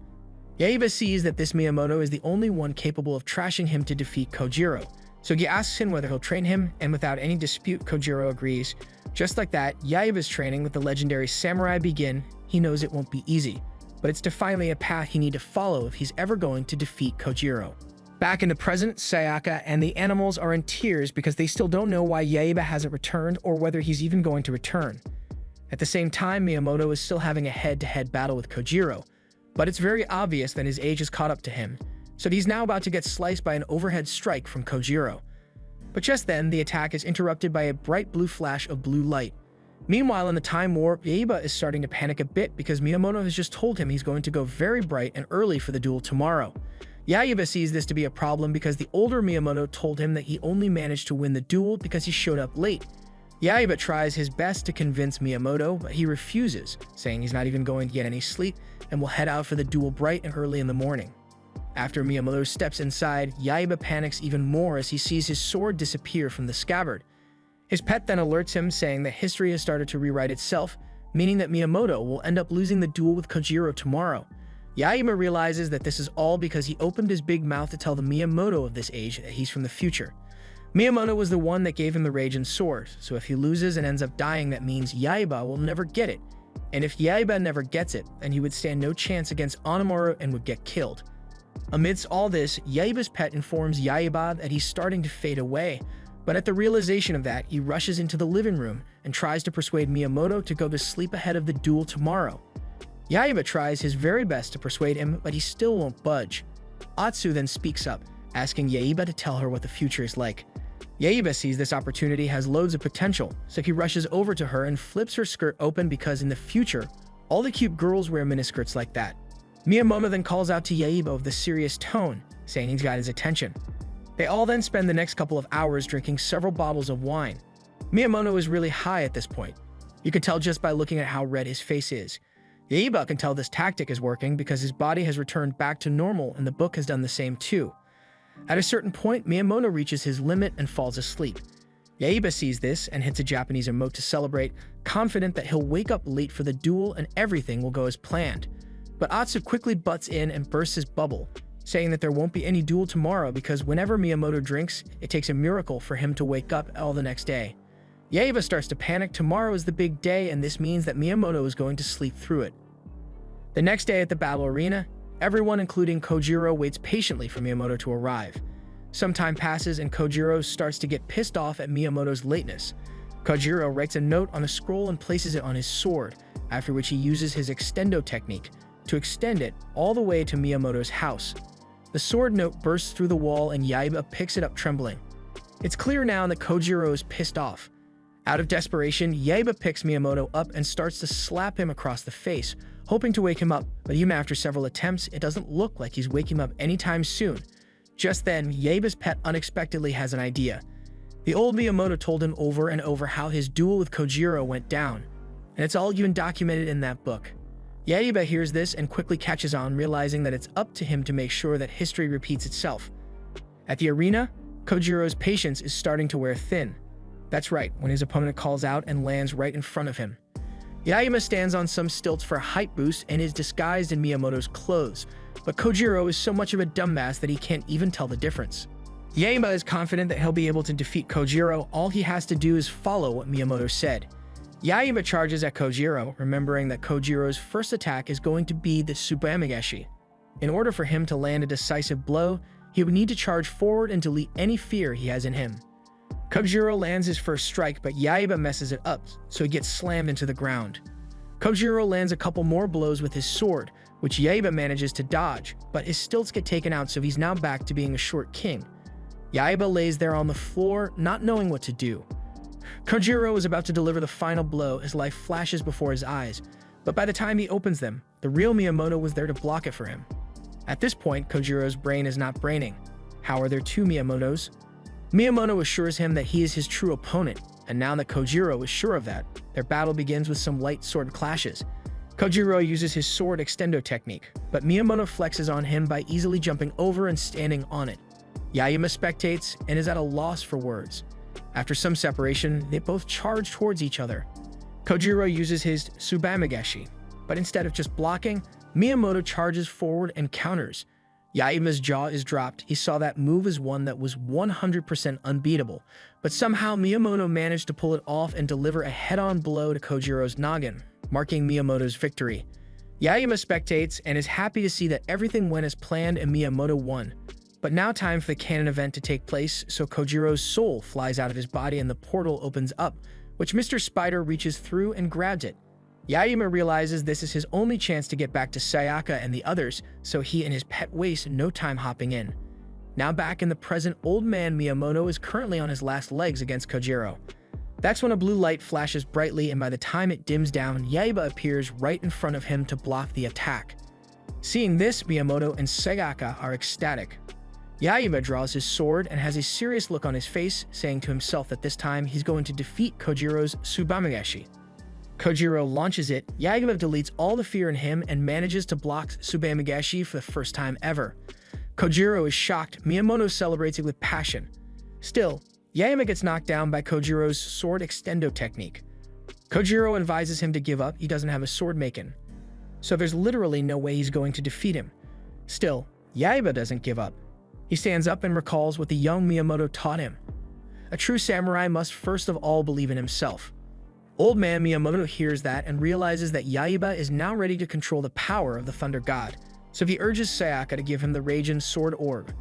Yaiba sees that this Miyamoto is the only one capable of trashing him to defeat Kojiro, so he asks him whether he'll train him, and without any dispute, Kojiro agrees. Just like that, Yaiba's training with the legendary samurai begin. He knows it won't be easy, but it's definitely a path he needs to follow if he's ever going to defeat Kojiro. Back in the present, Sayaka and the animals are in tears because they still don't know why Yaiba hasn't returned or whether he's even going to return. At the same time, Miyamoto is still having a head-to-head battle with Kojiro, but it's very obvious that his age has caught up to him, so he's now about to get sliced by an overhead strike from Kojiro. But just then, the attack is interrupted by a bright blue flash of blue light. Meanwhile, in the time warp, Yaiba is starting to panic a bit because Miyamoto has just told him he's going to go very bright and early for the duel tomorrow. Yaiba sees this to be a problem because the older Miyamoto told him that he only managed to win the duel because he showed up late. Yaiba tries his best to convince Miyamoto, but he refuses, saying he's not even going to get any sleep and will head out for the duel bright and early in the morning. After Miyamoto steps inside, Yaiba panics even more as he sees his sword disappear from the scabbard. His pet then alerts him, saying that history has started to rewrite itself, meaning that Miyamoto will end up losing the duel with Kojiro tomorrow. Yaiba realizes that this is all because he opened his big mouth to tell the Miyamoto of this age that he's from the future. Miyamoto was the one that gave him the Raging Sword, so if he loses and ends up dying, that means Yaiba will never get it. And if Yaiba never gets it, then he would stand no chance against Onimaru and would get killed. Amidst all this, Yaiba's pet informs Yaiba that he's starting to fade away, but at the realization of that, he rushes into the living room and tries to persuade Miyamoto to go to sleep ahead of the duel tomorrow. Yaiba tries his very best to persuade him, but he still won't budge. Atsu then speaks up, asking Yaiba to tell her what the future is like. Yaiba sees this opportunity has loads of potential, so he rushes over to her and flips her skirt open because in the future, all the cute girls wear miniskirts like that. Miyamoto then calls out to Yaiba with a serious tone, saying he's got his attention. They all then spend the next couple of hours drinking several bottles of wine. Miyamoto is really high at this point. You can tell just by looking at how red his face is. Yaiba can tell this tactic is working because his body has returned back to normal and the book has done the same too. At a certain point, Miyamoto reaches his limit and falls asleep. Yaiba sees this and hits a Japanese emote to celebrate, confident that he'll wake up late for the duel and everything will go as planned. But Atsu quickly butts in and bursts his bubble, saying that there won't be any duel tomorrow because whenever Miyamoto drinks, it takes a miracle for him to wake up all the next day. Yaiba starts to panic. Tomorrow is the big day, and this means that Miyamoto is going to sleep through it. The next day at the battle arena, everyone, including Kojiro, waits patiently for Miyamoto to arrive. Some time passes and Kojiro starts to get pissed off at Miyamoto's lateness. Kojiro writes a note on a scroll and places it on his sword, after which he uses his extendo technique to extend it all the way to Miyamoto's house. The sword note bursts through the wall and Yaiba picks it up trembling. It's clear now that Kojiro is pissed off. Out of desperation, Yaiba picks Miyamoto up and starts to slap him across the face, hoping to wake him up, but even after several attempts, it doesn't look like he's waking him up anytime soon. Just then, Yaiba's pet unexpectedly has an idea. The old Miyamoto told him over and over how his duel with Kojiro went down, and it's all even documented in that book. Yaiba hears this and quickly catches on, realizing that it's up to him to make sure that history repeats itself. At the arena, Kojiro's patience is starting to wear thin. That's right, when his opponent calls out and lands right in front of him. Yaiba stands on some stilts for a height boost and is disguised in Miyamoto's clothes, but Kojiro is so much of a dumbass that he can't even tell the difference. Yaiba is confident that he'll be able to defeat Kojiro. All he has to do is follow what Miyamoto said. Yaiba charges at Kojiro, remembering that Kojiro's first attack is going to be the Tsubamageshi. In order for him to land a decisive blow, he would need to charge forward and delete any fear he has in him. Kojiro lands his first strike, but Yaiba messes it up, so he gets slammed into the ground. Kojiro lands a couple more blows with his sword, which Yaiba manages to dodge, but his stilts get taken out, so he's now back to being a short king. Yaiba lays there on the floor, not knowing what to do. Kojiro is about to deliver the final blow as life flashes before his eyes, but by the time he opens them, the real Miyamoto was there to block it for him. At this point, Kojiro's brain is not braining. How are there two Miyamotos? Miyamoto assures him that he is his true opponent, and now that Kojiro is sure of that, their battle begins with some light sword clashes. Kojiro uses his sword extendo technique, but Miyamoto flexes on him by easily jumping over and standing on it. Yaiba spectates and is at a loss for words. After some separation, they both charge towards each other. Kojiro uses his Tsubamageshi, but instead of just blocking, Miyamoto charges forward and counters. Yaiba's jaw is dropped. He saw that move as one that was 100% unbeatable, but somehow Miyamoto managed to pull it off and deliver a head-on blow to Kojiro's noggin, marking Miyamoto's victory. Yaiba spectates and is happy to see that everything went as planned and Miyamoto won. But now time for the canon event to take place, so Kojiro's soul flies out of his body and the portal opens up, which Mr. Spider reaches through and grabs it. Yaiba realizes this is his only chance to get back to Sayaka and the others, so he and his pet waste no time hopping in. Now back in the present, old man Miyamoto is currently on his last legs against Kojiro. That's when a blue light flashes brightly, and by the time it dims down, Yaiba appears right in front of him to block the attack. Seeing this, Miyamoto and Sayaka are ecstatic. Yaiba draws his sword and has a serious look on his face, saying to himself that this time he's going to defeat Kojiro's Tsubamageshi. Kojiro launches it. Yaiba deletes all the fear in him and manages to block Tsubamageshi for the first time ever. Kojiro is shocked. Miyamoto celebrates it with passion. Still, Yaiba gets knocked down by Kojiro's sword extendo technique. Kojiro advises him to give up. He doesn't have a sword making, so there's literally no way he's going to defeat him. Still, Yaiba doesn't give up. He stands up and recalls what the young Miyamoto taught him. A true samurai must first of all believe in himself. Old man Miyamoto hears that and realizes that Yaiba is now ready to control the power of the Thunder God, so he urges Sayaka to give him the Raijin Sword Orb.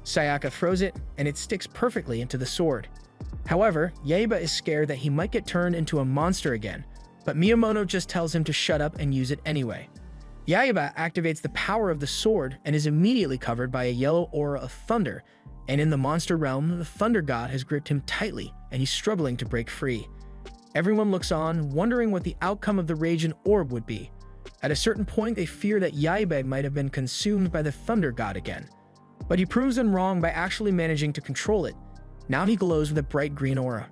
Sayaka throws it, and it sticks perfectly into the sword. However, Yaiba is scared that he might get turned into a monster again, but Miyamoto just tells him to shut up and use it anyway. Yaiba activates the power of the sword and is immediately covered by a yellow aura of thunder, and in the monster realm, the Thunder God has gripped him tightly, and he's struggling to break free. Everyone looks on, wondering what the outcome of the Raijin Orb would be. At a certain point, they fear that Yaiba might have been consumed by the Thunder God again. But he proves them wrong by actually managing to control it. Now he glows with a bright green aura.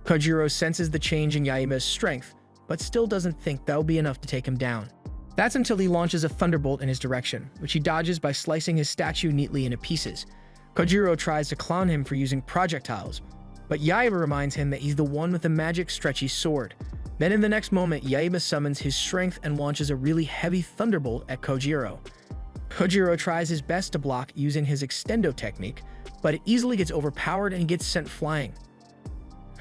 Kojiro senses the change in Yaiba's strength, but still doesn't think that'll be enough to take him down. That's until he launches a thunderbolt in his direction, which he dodges by slicing his statue neatly into pieces. Kojiro tries to clown him for using projectiles, but Yaiba reminds him that he's the one with the magic stretchy sword. Then in the next moment, Yaiba summons his strength and launches a really heavy thunderbolt at Kojiro. Kojiro tries his best to block using his extendo technique, but it easily gets overpowered and gets sent flying.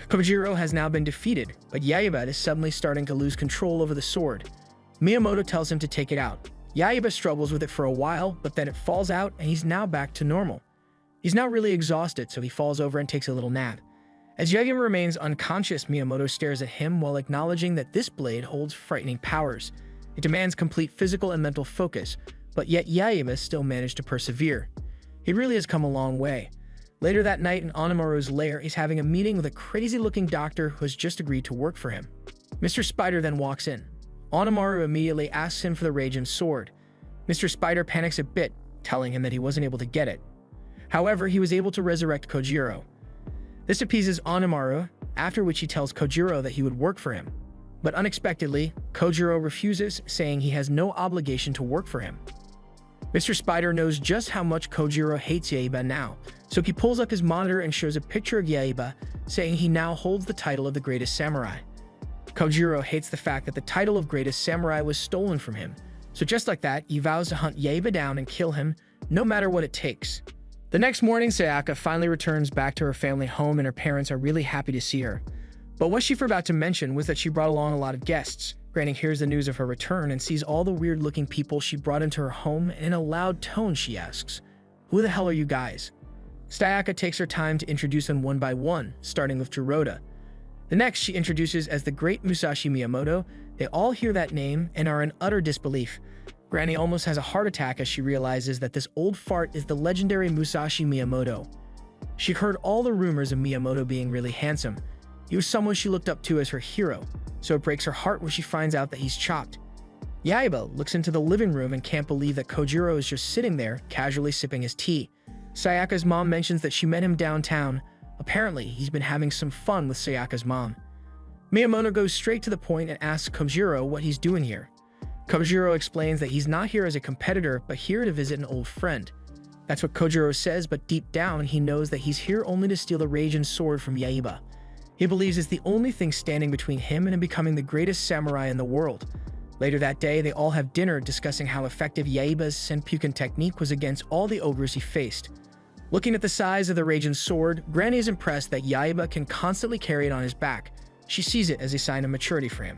Kojiro has now been defeated, but Yaiba is suddenly starting to lose control over the sword. Miyamoto tells him to take it out. Yaiba struggles with it for a while, but then it falls out and he's now back to normal. He's now really exhausted, so he falls over and takes a little nap. As Yaiba remains unconscious, Miyamoto stares at him while acknowledging that this blade holds frightening powers. It demands complete physical and mental focus, but yet Yaiba still managed to persevere. He really has come a long way. Later that night in Onimaru's lair, he's having a meeting with a crazy-looking doctor who has just agreed to work for him. Mr. Spider then walks in. Onimaru immediately asks him for the Raijin sword. Mr. Spider panics a bit, telling him that he wasn't able to get it. However, he was able to resurrect Kojiro. This appeases Onimaru, after which he tells Kojiro that he would work for him. But unexpectedly, Kojiro refuses, saying he has no obligation to work for him. Mr. Spider knows just how much Kojiro hates Yaiba now, so he pulls up his monitor and shows a picture of Yaiba, saying he now holds the title of the greatest samurai. Kojiro hates the fact that the title of greatest samurai was stolen from him, so just like that, he vows to hunt Yaiba down and kill him, no matter what it takes. The next morning, Sayaka finally returns back to her family home and her parents are really happy to see her. But what she forgot to mention was that she brought along a lot of guests. Granny hears the news of her return and sees all the weird-looking people she brought into her home, and in a loud tone she asks, "Who the hell are you guys?" Sayaka takes her time to introduce them one by one, starting with Jiroda. The next she introduces as the great Musashi Miyamoto. They all hear that name and are in utter disbelief. Granny almost has a heart attack as she realizes that this old fart is the legendary Musashi Miyamoto. She heard all the rumors of Miyamoto being really handsome. He was someone she looked up to as her hero, so it breaks her heart when she finds out that he's chopped. Yaiba looks into the living room and can't believe that Kojiro is just sitting there, casually sipping his tea. Sayaka's mom mentions that she met him downtown. Apparently, he's been having some fun with Sayaka's mom. Miyamoto goes straight to the point and asks Kojiro what he's doing here. Kojiro explains that he's not here as a competitor, but here to visit an old friend. That's what Kojiro says, but deep down, he knows that he's here only to steal the Raijin sword from Yaiba. He believes it's the only thing standing between him and becoming the greatest samurai in the world. Later that day, they all have dinner discussing how effective Yaiba's Senpuken technique was against all the ogres he faced. Looking at the size of the Raijin sword, Granny is impressed that Yaiba can constantly carry it on his back. She sees it as a sign of maturity for him.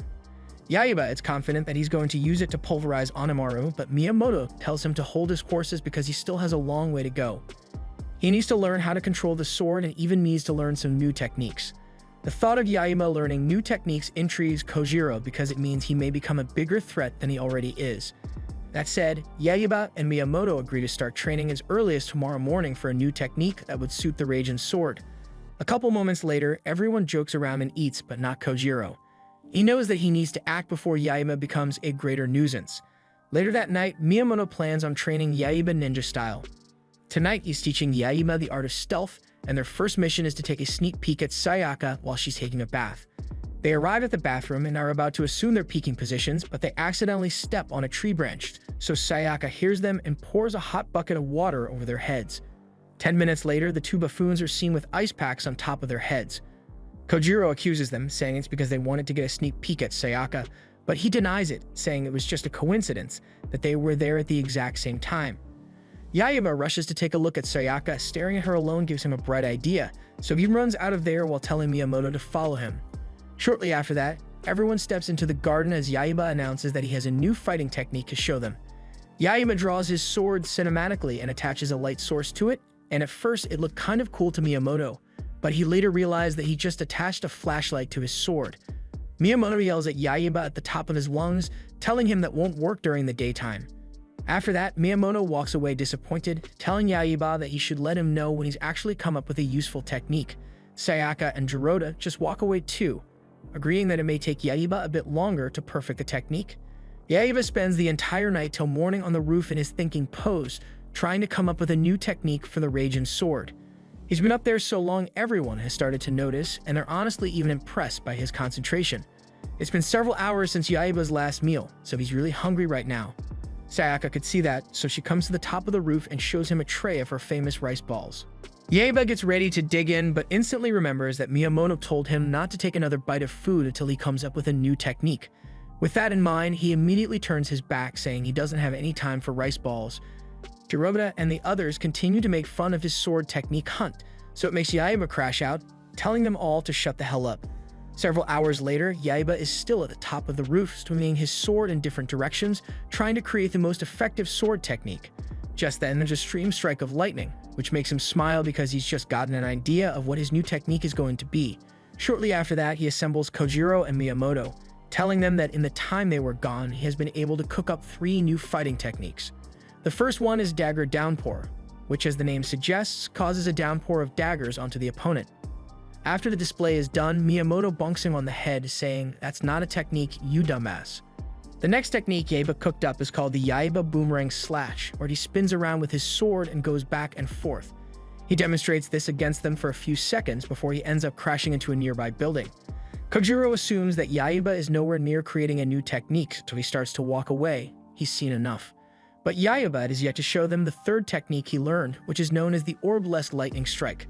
Yaiba is confident that he's going to use it to pulverize Onimaru, but Miyamoto tells him to hold his horses because he still has a long way to go. He needs to learn how to control the sword and even needs to learn some new techniques. The thought of Yaiba learning new techniques intrigues Kojiro because it means he may become a bigger threat than he already is. That said, Yaiba and Miyamoto agree to start training as early as tomorrow morning for a new technique that would suit the Raijin sword. A couple moments later, everyone jokes around and eats, but not Kojiro. He knows that he needs to act before Yaiba becomes a greater nuisance. Later that night, Miyamoto plans on training Yaiba ninja style. Tonight, he's teaching Yaiba the art of stealth, and their first mission is to take a sneak peek at Sayaka while she's taking a bath. They arrive at the bathroom and are about to assume their peeking positions, but they accidentally step on a tree branch, so Sayaka hears them and pours a hot bucket of water over their heads. 10 minutes later, the two buffoons are seen with ice packs on top of their heads. Kojiro accuses them, saying it's because they wanted to get a sneak peek at Sayaka, but he denies it, saying it was just a coincidence that they were there at the exact same time. Yaiba rushes to take a look at Sayaka. Staring at her alone gives him a bright idea, so he runs out of there while telling Miyamoto to follow him. Shortly after that, everyone steps into the garden as Yaiba announces that he has a new fighting technique to show them. Yaiba draws his sword cinematically and attaches a light source to it, and at first it looked kind of cool to Miyamoto, but he later realized that he just attached a flashlight to his sword. Miyamoto yells at Yaiba at the top of his lungs, telling him that won't work during the daytime. After that, Miyamoto walks away disappointed, telling Yaiba that he should let him know when he's actually come up with a useful technique. Sayaka and Jiroda just walk away too, agreeing that it may take Yaiba a bit longer to perfect the technique. Yaiba spends the entire night till morning on the roof in his thinking pose, trying to come up with a new technique for the Raijin sword. He's been up there so long everyone has started to notice, and they're honestly even impressed by his concentration. It's been several hours since Yaiba's last meal, so he's really hungry right now. Sayaka could see that, so she comes to the top of the roof and shows him a tray of her famous rice balls. Yaiba gets ready to dig in, but instantly remembers that Miyamoto told him not to take another bite of food until he comes up with a new technique. With that in mind, he immediately turns his back, saying he doesn't have any time for rice balls. Jiroda and the others continue to make fun of his sword technique hunt, so it makes Yaiba crash out, telling them all to shut the hell up. Several hours later, Yaiba is still at the top of the roof, swinging his sword in different directions, trying to create the most effective sword technique. Just then, there's a stream strike of lightning, which makes him smile because he's just gotten an idea of what his new technique is going to be. Shortly after that, he assembles Kojiro and Miyamoto, telling them that in the time they were gone, he has been able to cook up 3 new fighting techniques. The first one is Dagger Downpour, which, as the name suggests, causes a downpour of daggers onto the opponent. After the display is done, Miyamoto bonks him on the head, saying, "That's not a technique, you dumbass." The next technique Yaiba cooked up is called the Yaiba Boomerang Slash, where he spins around with his sword and goes back and forth. He demonstrates this against them for a few seconds before he ends up crashing into a nearby building. Kojiro assumes that Yaiba is nowhere near creating a new technique, so he starts to walk away. He's seen enough. But Yaiba is yet to show them the third technique he learned, which is known as the Orb-less Lightning Strike.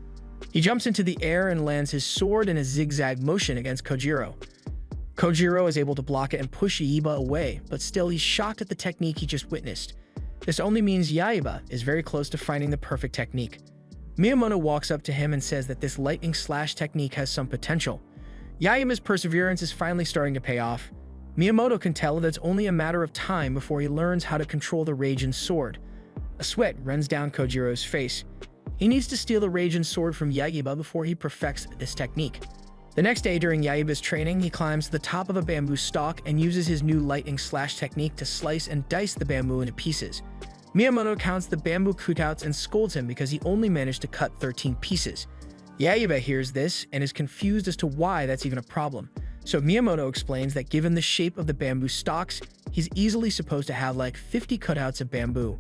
He jumps into the air and lands his sword in a zigzag motion against Kojiro. Kojiro is able to block it and push Yaiba away, but still he's shocked at the technique he just witnessed. This only means Yaiba is very close to finding the perfect technique. Miyamoto walks up to him and says that this lightning slash technique has some potential. Yaiba's perseverance is finally starting to pay off. Miyamoto can tell that it's only a matter of time before he learns how to control the Raijin sword. A sweat runs down Kojiro's face. He needs to steal the Raijin sword from Yaiba before he perfects this technique. The next day during Yaiba's training, he climbs to the top of a bamboo stalk and uses his new lightning slash technique to slice and dice the bamboo into pieces. Miyamoto counts the bamboo cutouts and scolds him because he only managed to cut 13 pieces. Yaiba hears this and is confused as to why that's even a problem. So Miyamoto explains that given the shape of the bamboo stalks, he's easily supposed to have like 50 cutouts of bamboo.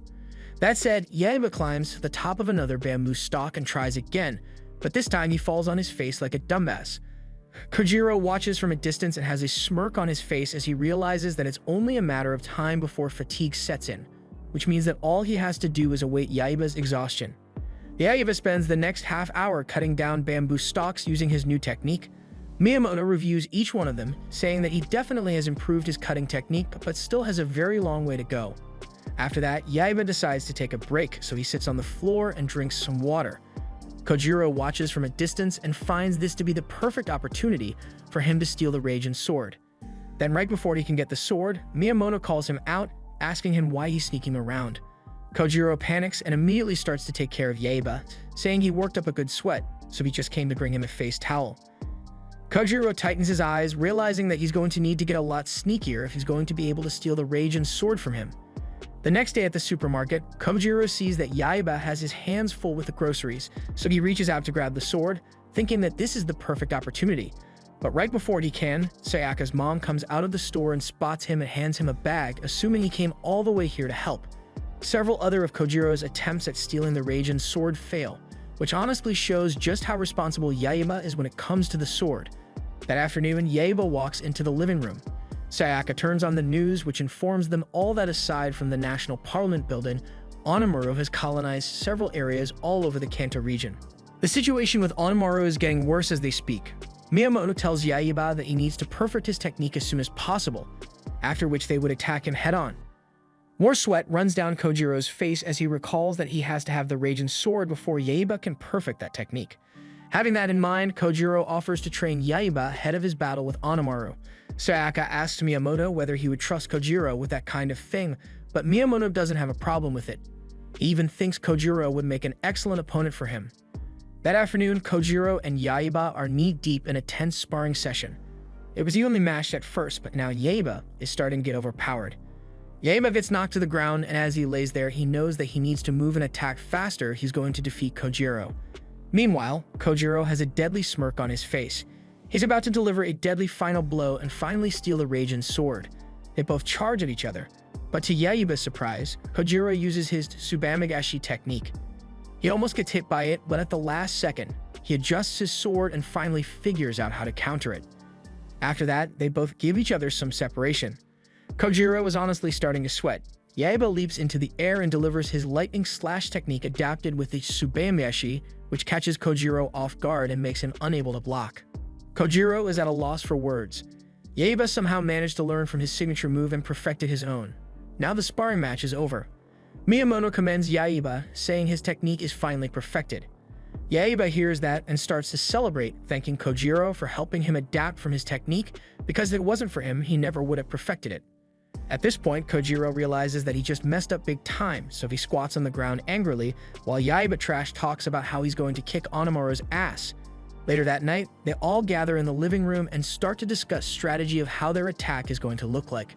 That said, Yaiba climbs to the top of another bamboo stalk and tries again, but this time he falls on his face like a dumbass. Kojiro watches from a distance and has a smirk on his face as he realizes that it's only a matter of time before fatigue sets in, which means that all he has to do is await Yaiba's exhaustion. Yaiba spends the next half hour cutting down bamboo stalks using his new technique. Miyamoto reviews each one of them, saying that he definitely has improved his cutting technique, but still has a very long way to go. After that, Yaiba decides to take a break, so he sits on the floor and drinks some water. Kojiro watches from a distance and finds this to be the perfect opportunity for him to steal the Raijin sword. Then right before he can get the sword, Miyamoto calls him out, asking him why he's sneaking around. Kojiro panics and immediately starts to take care of Yaiba, saying he worked up a good sweat, so he just came to bring him a face towel. Kojiro tightens his eyes, realizing that he's going to need to get a lot sneakier if he's going to be able to steal the Raijin sword from him. The next day at the supermarket, Kojiro sees that Yaiba has his hands full with the groceries, so he reaches out to grab the sword, thinking that this is the perfect opportunity. But right before he can, Sayaka's mom comes out of the store and spots him and hands him a bag, assuming he came all the way here to help. Several other of Kojiro's attempts at stealing the Raijin sword fail, which honestly shows just how responsible Yaiba is when it comes to the sword. That afternoon, Yaiba walks into the living room. Sayaka turns on the news, which informs them all that aside from the National Parliament building, Onamaro has colonized several areas all over the Kanto region. The situation with Onamaro is getting worse as they speak. Miyamoto tells Yaiba that he needs to perfect his technique as soon as possible, after which they would attack him head-on. More sweat runs down Kojiro's face as he recalls that he has to have the Raijin sword before Yaiba can perfect that technique. Having that in mind, Kojiro offers to train Yaiba ahead of his battle with Onamaru. Sayaka asks Miyamoto whether he would trust Kojiro with that kind of thing, but Miyamoto doesn't have a problem with it. He even thinks Kojiro would make an excellent opponent for him. That afternoon, Kojiro and Yaiba are knee-deep in a tense sparring session. It was evenly matched at first, but now Yaiba is starting to get overpowered. Yaiba gets knocked to the ground, and as he lays there, he knows that he needs to move and attack faster if he's going to defeat Kojiro. Meanwhile, Kojiro has a deadly smirk on his face. He's about to deliver a deadly final blow and finally steal the Raijin sword. They both charge at each other, but to Yaiba's surprise, Kojiro uses his Tsubamagashi technique. He almost gets hit by it, but at the last second, he adjusts his sword and finally figures out how to counter it. After that, they both give each other some separation. Kojiro is honestly starting to sweat. Yaiba leaps into the air and delivers his lightning slash technique adapted with the Tsubamagashi, which catches Kojiro off guard and makes him unable to block. Kojiro is at a loss for words. Yaiba somehow managed to learn from his signature move and perfected his own. Now the sparring match is over. Miyamoto commends Yaiba, saying his technique is finally perfected. Yaiba hears that and starts to celebrate, thanking Kojiro for helping him adapt from his technique, because if it wasn't for him, he never would have perfected it. At this point, Kojiro realizes that he just messed up big time, so he squats on the ground angrily, while Yaiba trash talks about how he's going to kick Onamaru's ass. Later that night, they all gather in the living room and start to discuss strategy of how their attack is going to look like.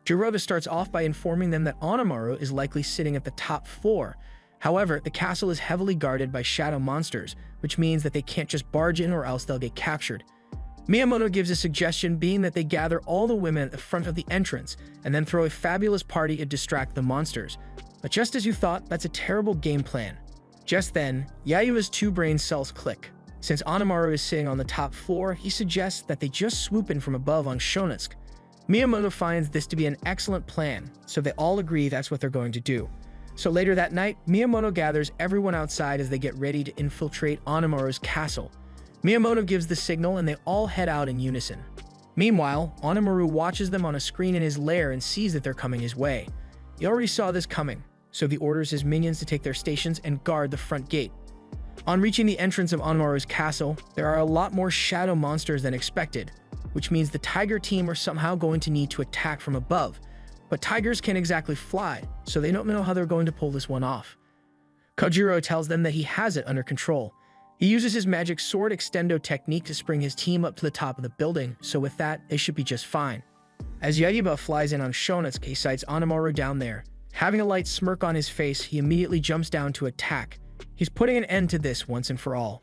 Jiroda starts off by informing them that Onamaru is likely sitting at the top floor. However, the castle is heavily guarded by shadow monsters, which means that they can't just barge in or else they'll get captured. Miyamoto gives a suggestion, being that they gather all the women at the front of the entrance and then throw a fabulous party to distract the monsters. But just as you thought, that's a terrible game plan. Just then, Yaiba's two brain cells click. Since Onamaru is sitting on the top floor, he suggests that they just swoop in from above on Shonotsuke. Miyamoto finds this to be an excellent plan, so they all agree that's what they're going to do. So later that night, Miyamoto gathers everyone outside as they get ready to infiltrate Onamaru's castle. Miyamoto gives the signal and they all head out in unison. Meanwhile, Onamaru watches them on a screen in his lair and sees that they're coming his way. He already saw this coming, so he orders his minions to take their stations and guard the front gate. On reaching the entrance of Onamaru's castle, there are a lot more shadow monsters than expected, which means the tiger team are somehow going to need to attack from above. But tigers can't exactly fly, so they don't know how they're going to pull this one off. Kojiro tells them that he has it under control. He uses his magic sword extendo technique to spring his team up to the top of the building, so with that, they should be just fine. As Yaiba flies in on Shonotsuke, he sights Onamaru down there. Having a light smirk on his face, he immediately jumps down to attack. He's putting an end to this once and for all.